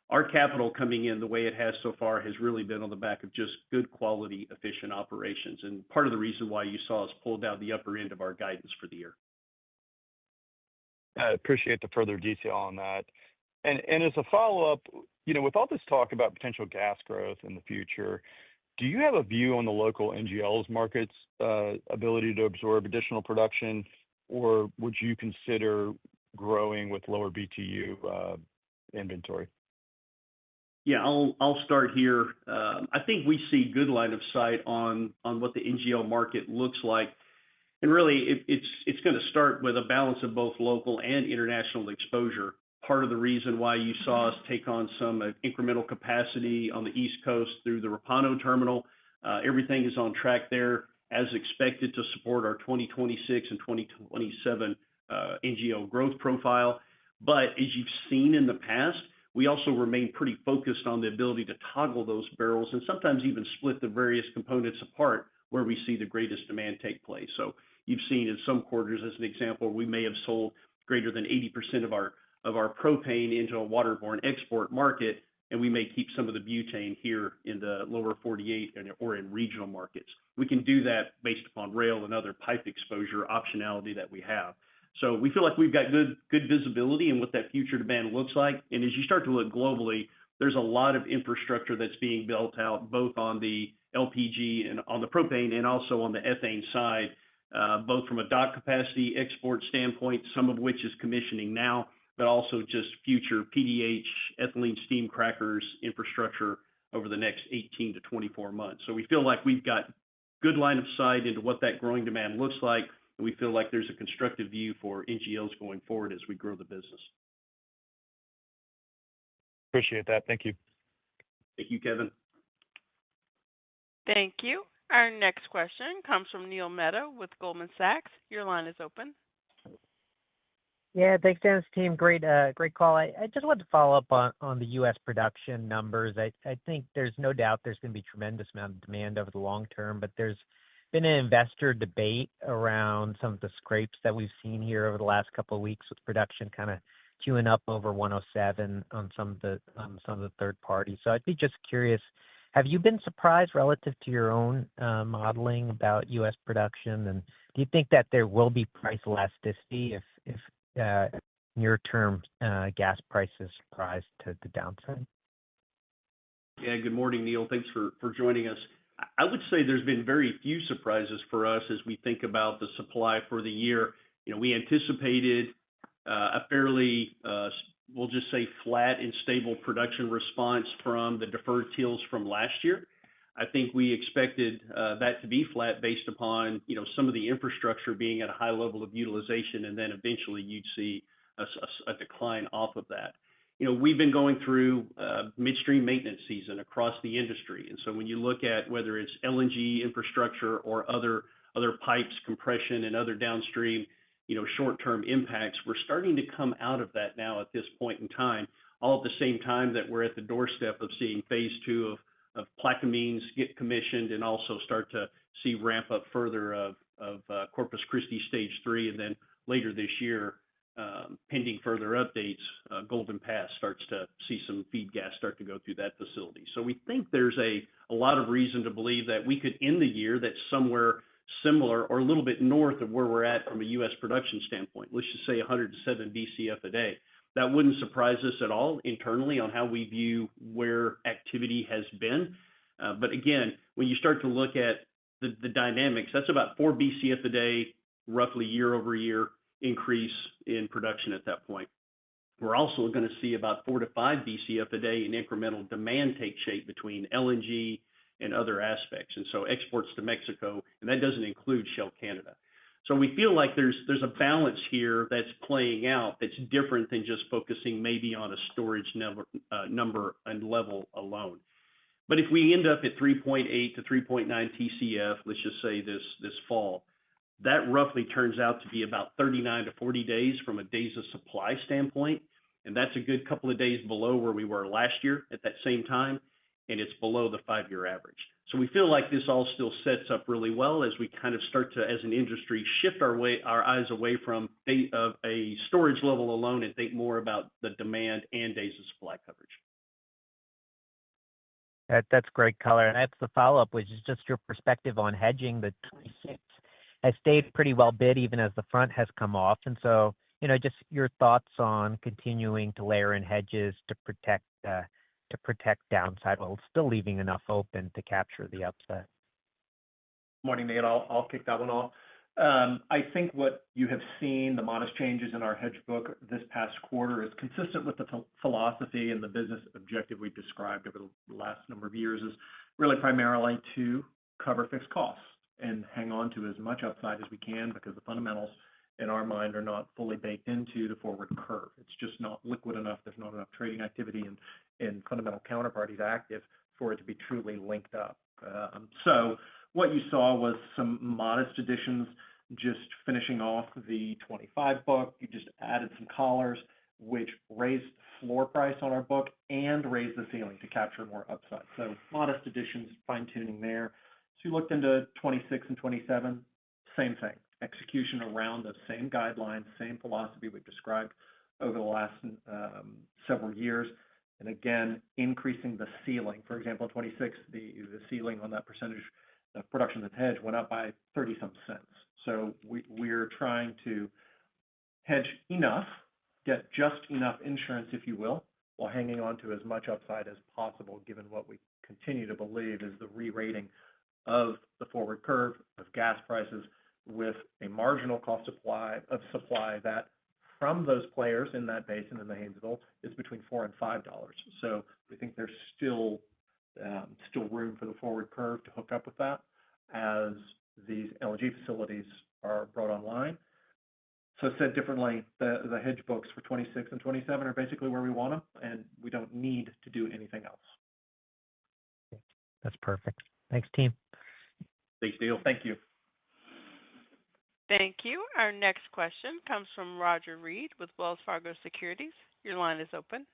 our capital coming in the way it has so far has really been on the back of just good quality, efficient operations. And part of the reason why you saw us pull down the upper end of our guidance for the year. I appreciate the further detail on that. And as a follow-up, with all this talk about potential gas growth in the future, do you have a view on the local NGLs market's ability to absorb additional production, or would you consider growing with lower BTU inventory? Yeah, I'll start here. I think we see good line of sight on what the NGL market looks like. And really, it's going to start with a balance of both local and international exposure. Part of the reason why you saw us take on some incremental capacity on the East Coast through the Repauno terminal. Everything is on track there as expected to support our 2026 and 2027 NGL growth profile. But as you've seen in the past, we also remain pretty focused on the ability to toggle those barrels and sometimes even split the various components apart where we see the greatest demand take place. So you've seen in some quarters, as an example, we may have sold greater than 80% of our propane into a waterborne export market, and we may keep some of the butane here in the lower 48 or in regional markets. We can do that based upon rail and other pipe exposure optionality that we have. So we feel like we've got good visibility in what that future demand looks like. And as you start to look globally, there's a lot of infrastructure that's being built out, both on the LPG and on the propane and also on the ethane side, both from a dock capacity export standpoint, some of which is commissioning now, but also just future PDH, ethylene steam crackers infrastructure over the next 18 to 24 months. So we feel like we've got good line of sight into what that growing demand looks like, and we feel like there's a constructive view for NGLs going forward as we grow the business. Appreciate that. Thank you. Thank you, Kevin. Thank you. Our next question comes from Neil Mehta with Goldman Sachs. Your line is open. Yeah, thanks, Dennis team. Great call. I just wanted to follow up on the U.S. production numbers. I think there's no doubt there's going to be tremendous amount of demand over the long term, but there's been an investor debate around some of the scrapes that we've seen here over the last couple of weeks with production kind of queuing up over 107 on some of the third parties. So I'd be just curious, have you been surprised relative to your own modeling about U.S. production? And do you think that there will be price elasticity if near-term gas prices surprise to the downside? Yeah, good morning, Neil. Thanks for joining us. I would say there's been very few surprises for us as we think about the supply for the year. We anticipated a fairly, we'll just say, flat and stable production response from the deferred TILs from last year. I think we expected that to be flat based upon some of the infrastructure being at a high level of utilization, and then eventually you'd see a decline off of that. We've been going through midstream maintenance season across the industry, and so when you look at whether it's LNG infrastructure or other pipes, compression, and other downstream short-term impacts, we're starting to come out of that now at this point in time, all at the same time that we're at the doorstep of seeing phase 2 of Plaquemines get commissioned and also start to see ramp up further of Corpus Christi Stage 3, and then later this year, pending further updates, Golden Pass starts to see some feed gas start to go through that facility. So we think there's a lot of reason to believe that we could end the year that's somewhere similar or a little bit north of where we're at from a U.S. production standpoint. Let's just say 107 BCF a day. That wouldn't surprise us at all internally on how we view where activity has been. But again, when you start to look at the dynamics, that's about 4 BCF a day, roughly year over year increase in production at that point. We're also going to see about 4 to 5 BCF a day in incremental demand take shape between LNG and other aspects. And so exports to Mexico, and that doesn't include Shell Canada. So we feel like there's a balance here that's playing out that's different than just focusing maybe on a storage number and level alone. But if we end up at 3.8 to 3.9 TCF, let's just say this fall, that roughly turns out to be about 39 to 40 days from a days of supply standpoint. And that's a good couple of days below where we were last year at that same time. And it's below the 5-year average. So we feel like this all still sets up really well as we kind of start to, as an industry, shift our eyes away from a storage level alone and think more about the demand and days of supply coverage. That's great color. And that's the follow-up, which is just your perspective on hedging. The 26 has stayed pretty well bid even as the front has come off. And so, just your thoughts on continuing to layer in hedges to protect downside while still leaving enough open to capture the upside. Morning, Nate. I'll kick that one off. I think what you have seen, the modest changes in our hedge book this past quarter, is consistent with the philosophy and the business objective we've described over the last number of years, is really primarily to cover fixed costs and hang on to as much upside as we can, because the fundamentals in our mind are not fully baked into the forward curve. It's just not liquid enough. There's not enough trading activity and fundamental counterparties active for it to be truly linked up. So what you saw was some modest additions, just finishing off the 25 book. You just added some collars, which raised the floor price on our book and raised the ceiling to capture more upside. So modest additions, fine-tuning there. So you looked into 26 and 27, same thing. Execution around the same guidelines, same philosophy we've described over the last several years. And again, increasing the ceiling. For example, in 26, the ceiling on that percentage of production that's hedged went up by 30-some cents. So we're trying to hedge enough, get just enough insurance, if you will, while hanging on to as much upside as possible, given what we continue to believe is the re-rating of the forward curve of gas prices, with a marginal cost of supply that from those players in that basin in the Haynesville is between $4 and $5. So we think there's still room for the forward curve to hook up with that as these LNG facilities are brought online. So said differently, the hedge books for 26 and 27 are basically where we want them, and we don't need to do anything else. That's perfect. Thanks, team. Thanks, Neil. Thank you. Thank you. Our next question comes from Roger Reed with Wells Fargo Securities. Your line is open.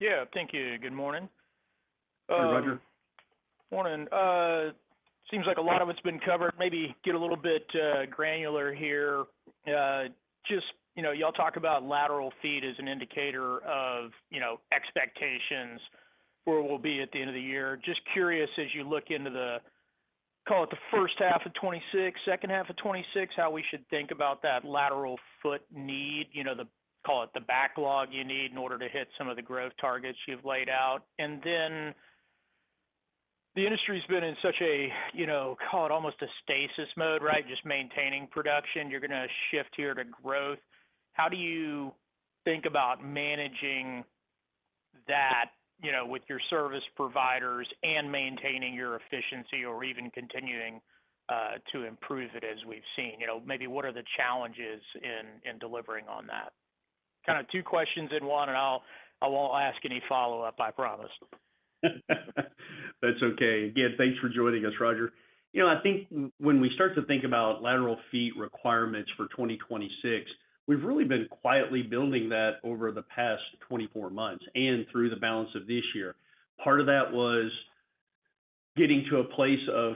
Yeah, thank you. Good morning. Hey, Roger. Morning. Seems like a lot of it's been covered. Maybe get a little bit granular here. Y'all talk about lateral feet as an indicator of, expectations where we'll be at the end of the year. Just curious, as you look into call it the first half of 26, second half of 26, how we should think about that lateral foot need, call it the backlog you need in order to hit some of the growth targets you've laid out. And then the industry's been in such a, call it almost a stasis mode, right? Just maintaining production. You're going to shift here to growth. How do you think about managing that, with your service providers and maintaining your efficiency, or even continuing to improve it as we've seen? Maybe what are the challenges in delivering on that? Kind of two questions in one, and I won't ask any follow-up, I promise. That's okay. Again, thanks for joining us, Roger. I think when we start to think about lateral feet requirements for 2026, we've really been quietly building that over the past 24 months and through the balance of this year. Part of that was getting to a place of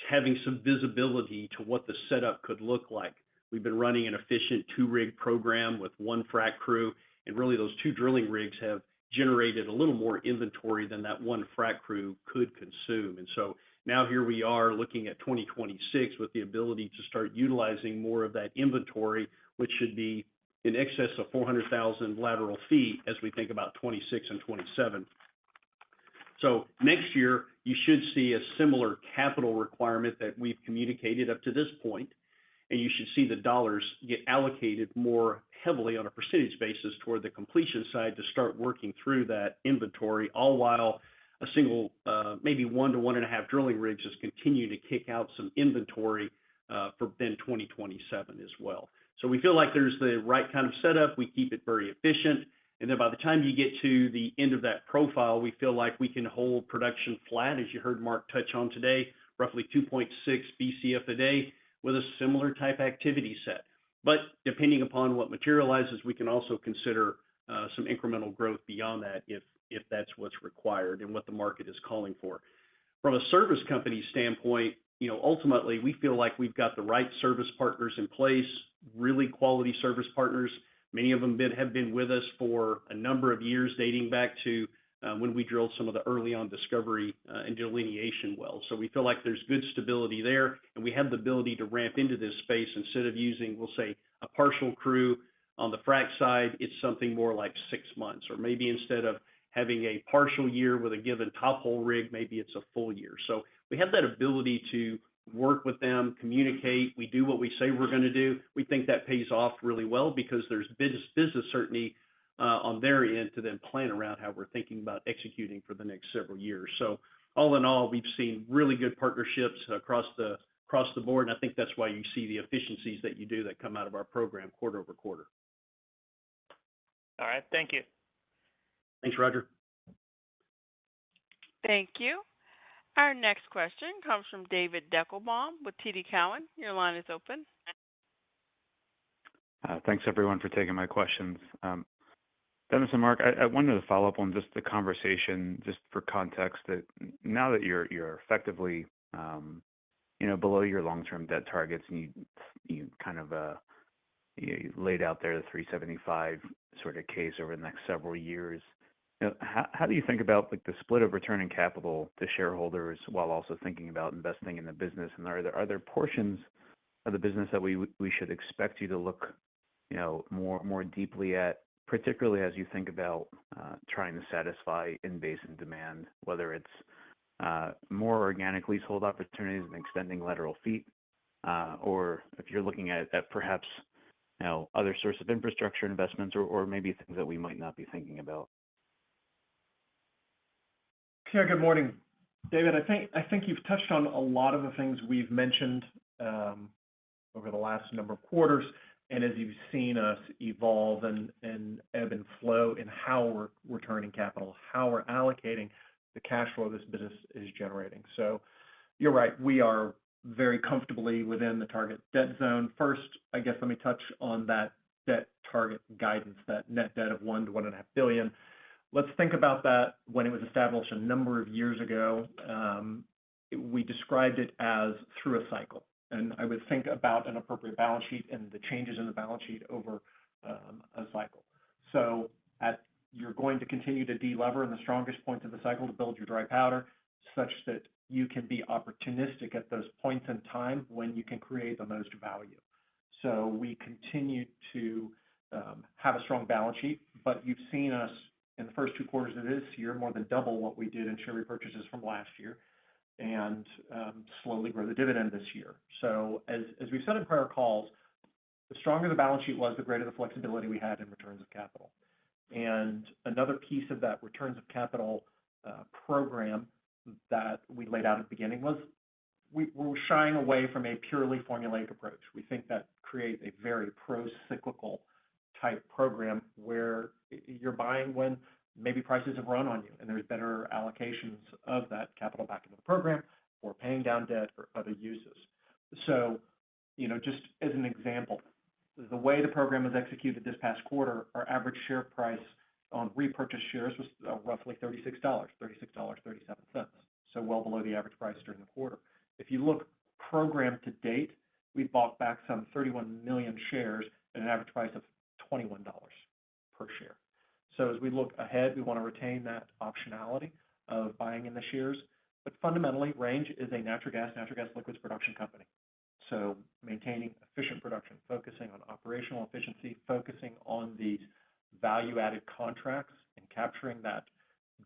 having some visibility to what the setup could look like. We've been running an efficient 2-rig program with 1 frac crew, and really those 2 drilling rigs have generated a little more inventory than that 1 frac crew could consume. And so now here we are looking at 2026 with the ability to start utilizing more of that inventory, which should be in excess of 400,000 lateral feet as we think about 26 and 27. So next year, you should see a similar capital requirement that we've communicated up to this point, and you should see the dollars get allocated more heavily on a percentage basis toward the completion side to start working through that inventory, all while a single, maybe 1 to 1.5 drilling rigs is continuing to kick out some inventory for then 2027 as well. So we feel like there's the right kind of setup. We keep it very efficient. And then by the time you get to the end of that profile, we feel like we can hold production flat, as you heard Mark touch on today, roughly 2.6 BCF a day with a similar type activity set. But depending upon what materializes, we can also consider some incremental growth beyond that if that's what's required and what the market is calling for. From a service company standpoint, ultimately, we feel like we've got the right service partners in place, really quality service partners. Many of them have been with us for a number of years, dating back to when we drilled some of the early on discovery and delineation wells. So we feel like there's good stability there, and we have the ability to ramp into this space instead of using, we'll say, a partial crew on the frac side. It's something more like 6 months, or maybe instead of having a partial year with a given top hole rig, maybe it's a full year. So we have that ability to work with them, communicate. We do what we say we're going to do. We think that pays off really well because there's business certainty on their end to then plan around how we're thinking about executing for the next several years. So all in all, we've seen really good partnerships across the board, and I think that's why you see the efficiencies that you do that come out of our program quarter over quarter. All right. Thank you. Thanks, Roger. Thank you. Our next question comes from David Deckelbaum with TD Cowen. Your line is open. Thanks, everyone, for taking my questions. Dennis and Mark, I wanted to follow up on just the conversation, just for context, that now that you're effectively below your long-term debt targets, and you kind of you laid out there the 375 sort of case over the next several years. How do you think about the split of returning capital to shareholders while also thinking about investing in the business? And are there portions of the business that we should expect you to look more deeply at, particularly as you think about trying to satisfy in-basin demand, whether it's more organic leasehold opportunities and extending lateral feet, or if you're looking at perhaps other sorts of infrastructure investments, or maybe things that we might not be thinking about? Yeah, good morning, David. I think you've touched on a lot of the things we've mentioned over the last number of quarters, and as you've seen us evolve and ebb and flow in how we're returning capital, how we're allocating the cash flow this business is generating. So you're right, we are very comfortably within the target debt zone. First, I guess let me touch on that debt target guidance, that net debt of $1 to $1.5 billion. Let's think about that when it was established a number of years ago. We described it as through a cycle. And I would think about an appropriate balance sheet and the changes in the balance sheet over a cycle. So you're going to continue to delever in the strongest points of the cycle to build your dry powder such that you can be opportunistic at those points in time when you can create the most value. So we continue to have a strong balance sheet, but you've seen us in the first 2 quarters of this year more than double what we did in share repurchases from last year, and slowly grow the dividend this year. So as we've said in prior calls, the stronger the balance sheet was, the greater the flexibility we had in returns of capital. And another piece of that returns of capital program that we laid out at the beginning was we were shying away from a purely formulaic approach. We think that creates a very pro-cyclical type program where you're buying when maybe prices have run on you and there's better allocations of that capital back into the program or paying down debt or other uses. So, just as an example, the way the program was executed this past quarter, our average share price on repurchased shares was roughly $36.37, so well below the average price during the quarter. If you look program to date, we've bought bought back some 31 million shares at an average price of $21 per share. So as we look ahead, we want to retain that optionality of buying in the shares. But fundamentally, Range is a natural gas liquids production company. So maintaining efficient production, focusing on operational efficiency, focusing on these value-added contracts and capturing that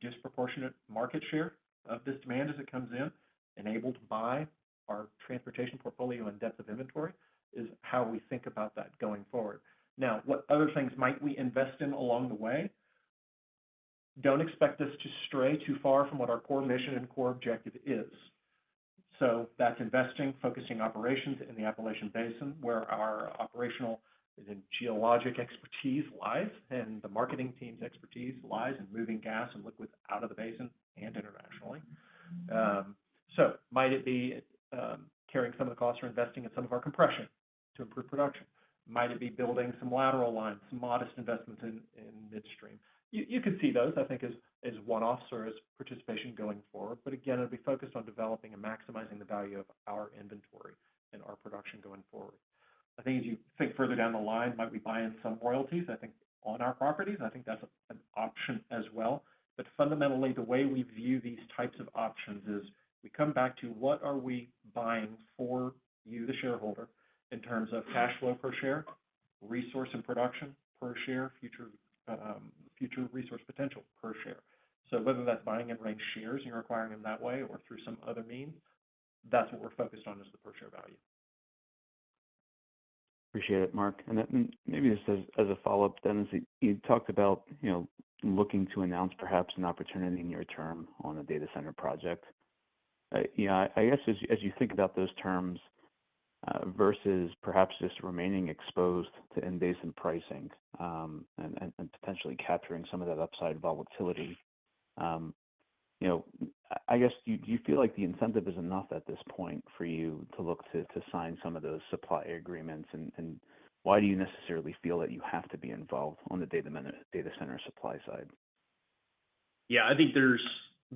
disproportionate market share of this demand as it comes in, enabled by our transportation portfolio and depth of inventory, is how we think about that going forward. Now, what other things might we invest in along the way? Don't expect us to stray too far from what our core mission and core objective is. So that's investing, focusing operations in the Appalachian Basin, where our operational and geologic expertise lies, and the marketing team's expertise lies in moving gas and liquids out of the basin and internationally. So might it be carrying some of the costs or investing in some of our compression to improve production? Might it be building some lateral lines, some modest investments in midstream? You could see those, I think, as one-offs or as participation going forward. But again, it'll be focused on developing and maximizing the value of our inventory and our production going forward. I think as you think further down the line, might we buy in some royalties? I think on our properties, I think that's an option as well. But fundamentally, the way we view these types of options is we come back to what are we buying for you, the shareholder, in terms of cash flow per share, resource and production per share, future resource potential per share. So whether that's buying in Range shares and you're acquiring them that way or through some other means, that's what we're focused on, is the per share value. Appreciate it, Mark. And then maybe just as a follow-up, Dennis, you talked about looking to announce perhaps an opportunity near term on a data center project. I guess as you think about those terms versus perhaps just remaining exposed to in-basin pricing and potentially capturing some of that upside volatility, I guess, do you feel like the incentive is enough at this point for you to look to sign some of those supply agreements? And why do you necessarily feel that you have to be involved on the data center supply side? Yeah, I think there's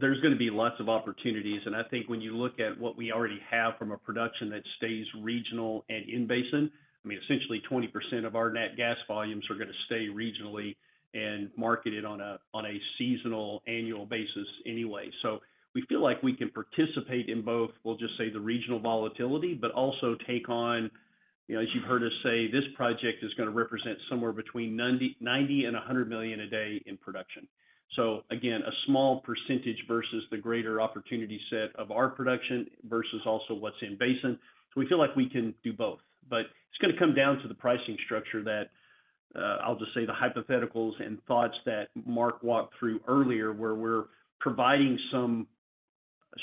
going to be lots of opportunities. And I think when you look at what we already have from a production that stays regional and in basin, I mean, essentially 20% of our net gas volumes are going to stay regionally and marketed on a seasonal annual basis anyway. So we feel like we can participate in both, we'll just say, the regional volatility, but also take on, as you've heard us say, this project is going to represent somewhere between 90 and 100 million a day in production. So again, a small percentage versus the greater opportunity set of our production versus also what's in basin. So we feel like we can do both. But it's going to come down to the pricing structure that I'll just say the hypotheticals and thoughts that Mark walked through earlier, where we're providing some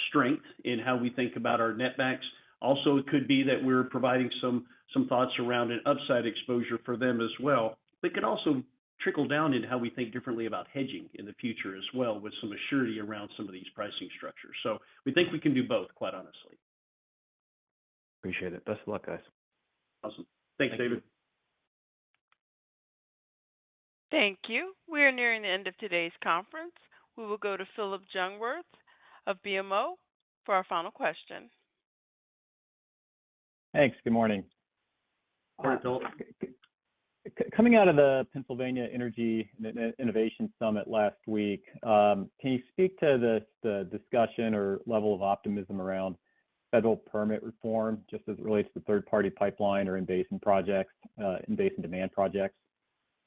strength in how we think about our netbacks. Also, it could be that we're providing some thoughts around an upside exposure for them as well. It could also trickle down in how we think differently about hedging in the future as well, with some assurity around some of these pricing structures. So we think we can do both, quite honestly. Appreciate it. Best of luck, guys. Awesome. Thanks, David. Thank you. We are nearing the end of today's conference. We will go to Phillip Jungwirth of BMO for our final question. Thanks. Good morning. Morning, Phillip. Coming out of the Pennsylvania Energy Innovation Summit last week, can you speak to the discussion or level of optimism around federal permit reform, just as it relates to third-party pipeline or in-basin projects, in-basin demand projects,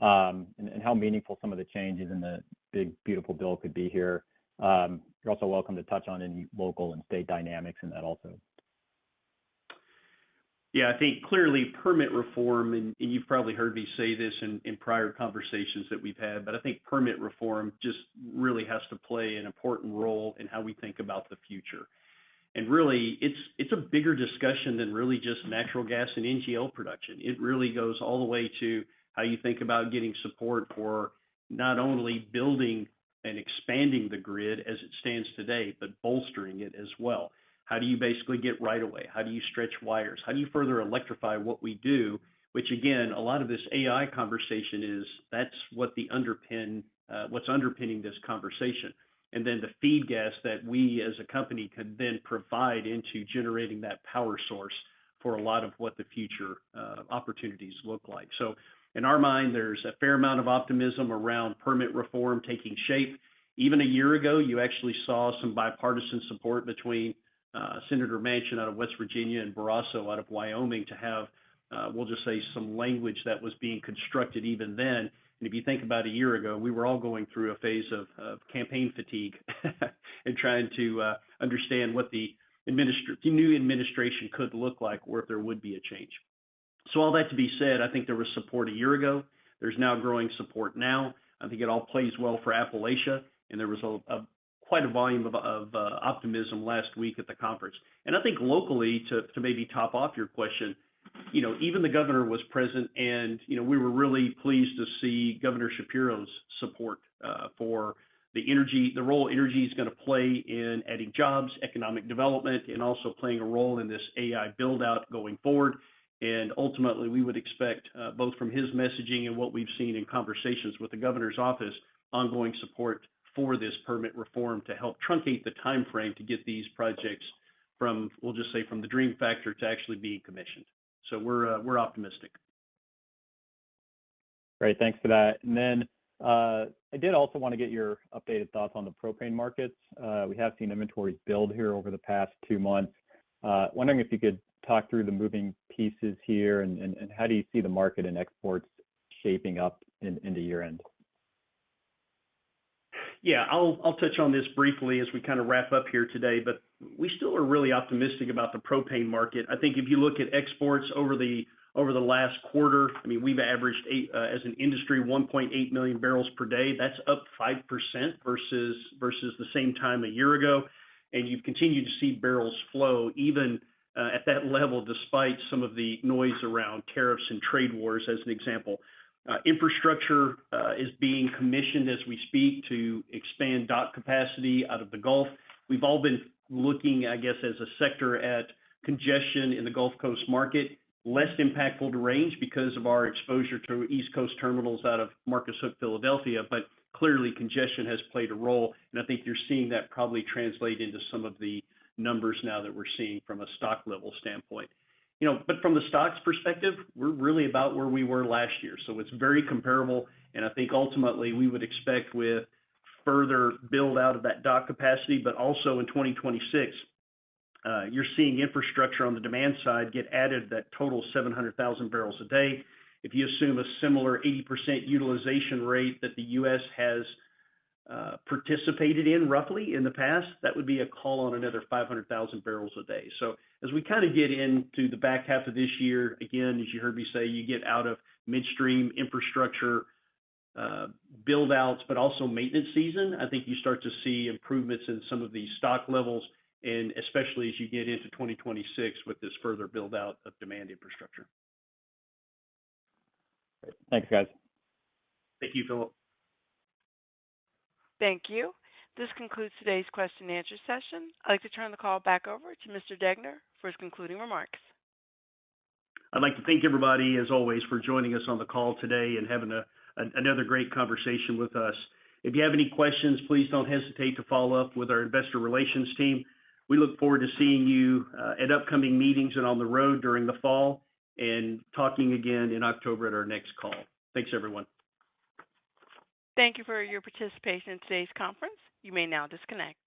and how meaningful some of the changes in the big, beautiful bill could be here? You're also welcome to touch on any local and state dynamics in that also. Yeah, I think clearly permit reform, and you've probably heard me say this in prior conversations that we've had, but I think permit reform just really has to play an important role in how we think about the future. And really, it's a bigger discussion than really just natural gas and NGL production. It really goes all the way to how you think about getting support for not only building and expanding the grid as it stands today, but bolstering it as well. How do you basically get right away? How do you stretch wires? How do you further electrify what we do? Which again, a lot of this AI conversation that's what what's underpinning this conversation. And then the feed gas that we as a company could then provide into generating that power source for a lot of what the future opportunities look like. So in our mind, there's a fair amount of optimism around permit reform taking shape. Even a year ago, you actually saw some bipartisan support between Senator Manchin out of West Virginia and Barrasso out of Wyoming to have, we'll just say, some language that was being constructed even then. And if you think about a year ago, we were all going through a phase of campaign fatigue and trying to understand what the new administration could look like or if there would be a change. So all that to be said, I think there was support a year ago. There's now growing support now. I think it all plays well for Appalachia, and there was quite a volume of optimism last week at the conference. And I think locally, to maybe top off your question, even the governor was present, and we were really pleased to see Governor Shapiro's support for the role energy is going to play in adding jobs, economic development, and also playing a role in this AI build-out going forward. And ultimately, we would expect, both from his messaging and what we've seen in conversations with the governor's office, ongoing support for this permit reform to help truncate the time frame to get these projects from, we'll just say, from the dream factor to actually being commissioned. So we're optimistic. Great, thanks for that. And then I did also want to get your updated thoughts on the propane markets. We have seen inventories build here over the past 2 months. Wondering if you could talk through the moving pieces here and how do you see the market and exports shaping up into year-end? Yeah, I'll touch on this briefly as we kind of wrap up here today, but we still are really optimistic about the propane market. I think if you look at exports over the last quarter, I mean, we've averaged as an industry 1.8 million barrels per day. That's up 5% versus the same time a year ago, and you've continued to see barrels flow even at that level, despite some of the noise around tariffs and trade wars, as an example. Infrastructure is being commissioned as we speak to expand dock capacity out of the Gulf. We've all been looking, I guess, as a sector at congestion in the Gulf Coast market, less impactful to Range because of our exposure to East Coast terminals out of Marcus Hook, Philadelphia, but clearly congestion has played a role, and I think you're seeing that probably translate into some of the numbers now that we're seeing from a stock level standpoint. But from the stocks perspective, we're really about where we were last year. So it's very comparable. And I think ultimately we would expect with further build out of that dock capacity, but also in 2026, you're seeing infrastructure on the demand side get added that total 700,000 barrels a day. If you assume a similar 80% utilization rate that the U.S. has participated in roughly in the past, that would be a call on another 500,000 barrels a day. So as we kind of get into the back half of this year, again, as you heard me say, you get out of midstream infrastructure build outs, but also maintenance season. I think you start to see improvements in some of these stock levels, and especially as you get into 2026 with this further build out of demand infrastructure. Great. Thanks, guys. Thank you, Philip. Thank you. This concludes today's question and answer session. I'd like to turn the call back over to Mr. Degner for his concluding remarks. I'd like to thank everybody, as always, for joining us on the call today and having another great conversation with us. If you have any questions, please don't hesitate to follow up with our investor relations team. We look forward to seeing you at upcoming meetings and on the road during the fall and talking again in October at our next call. Thanks, everyone. Thank you for your participation in today's conference. You may now disconnect.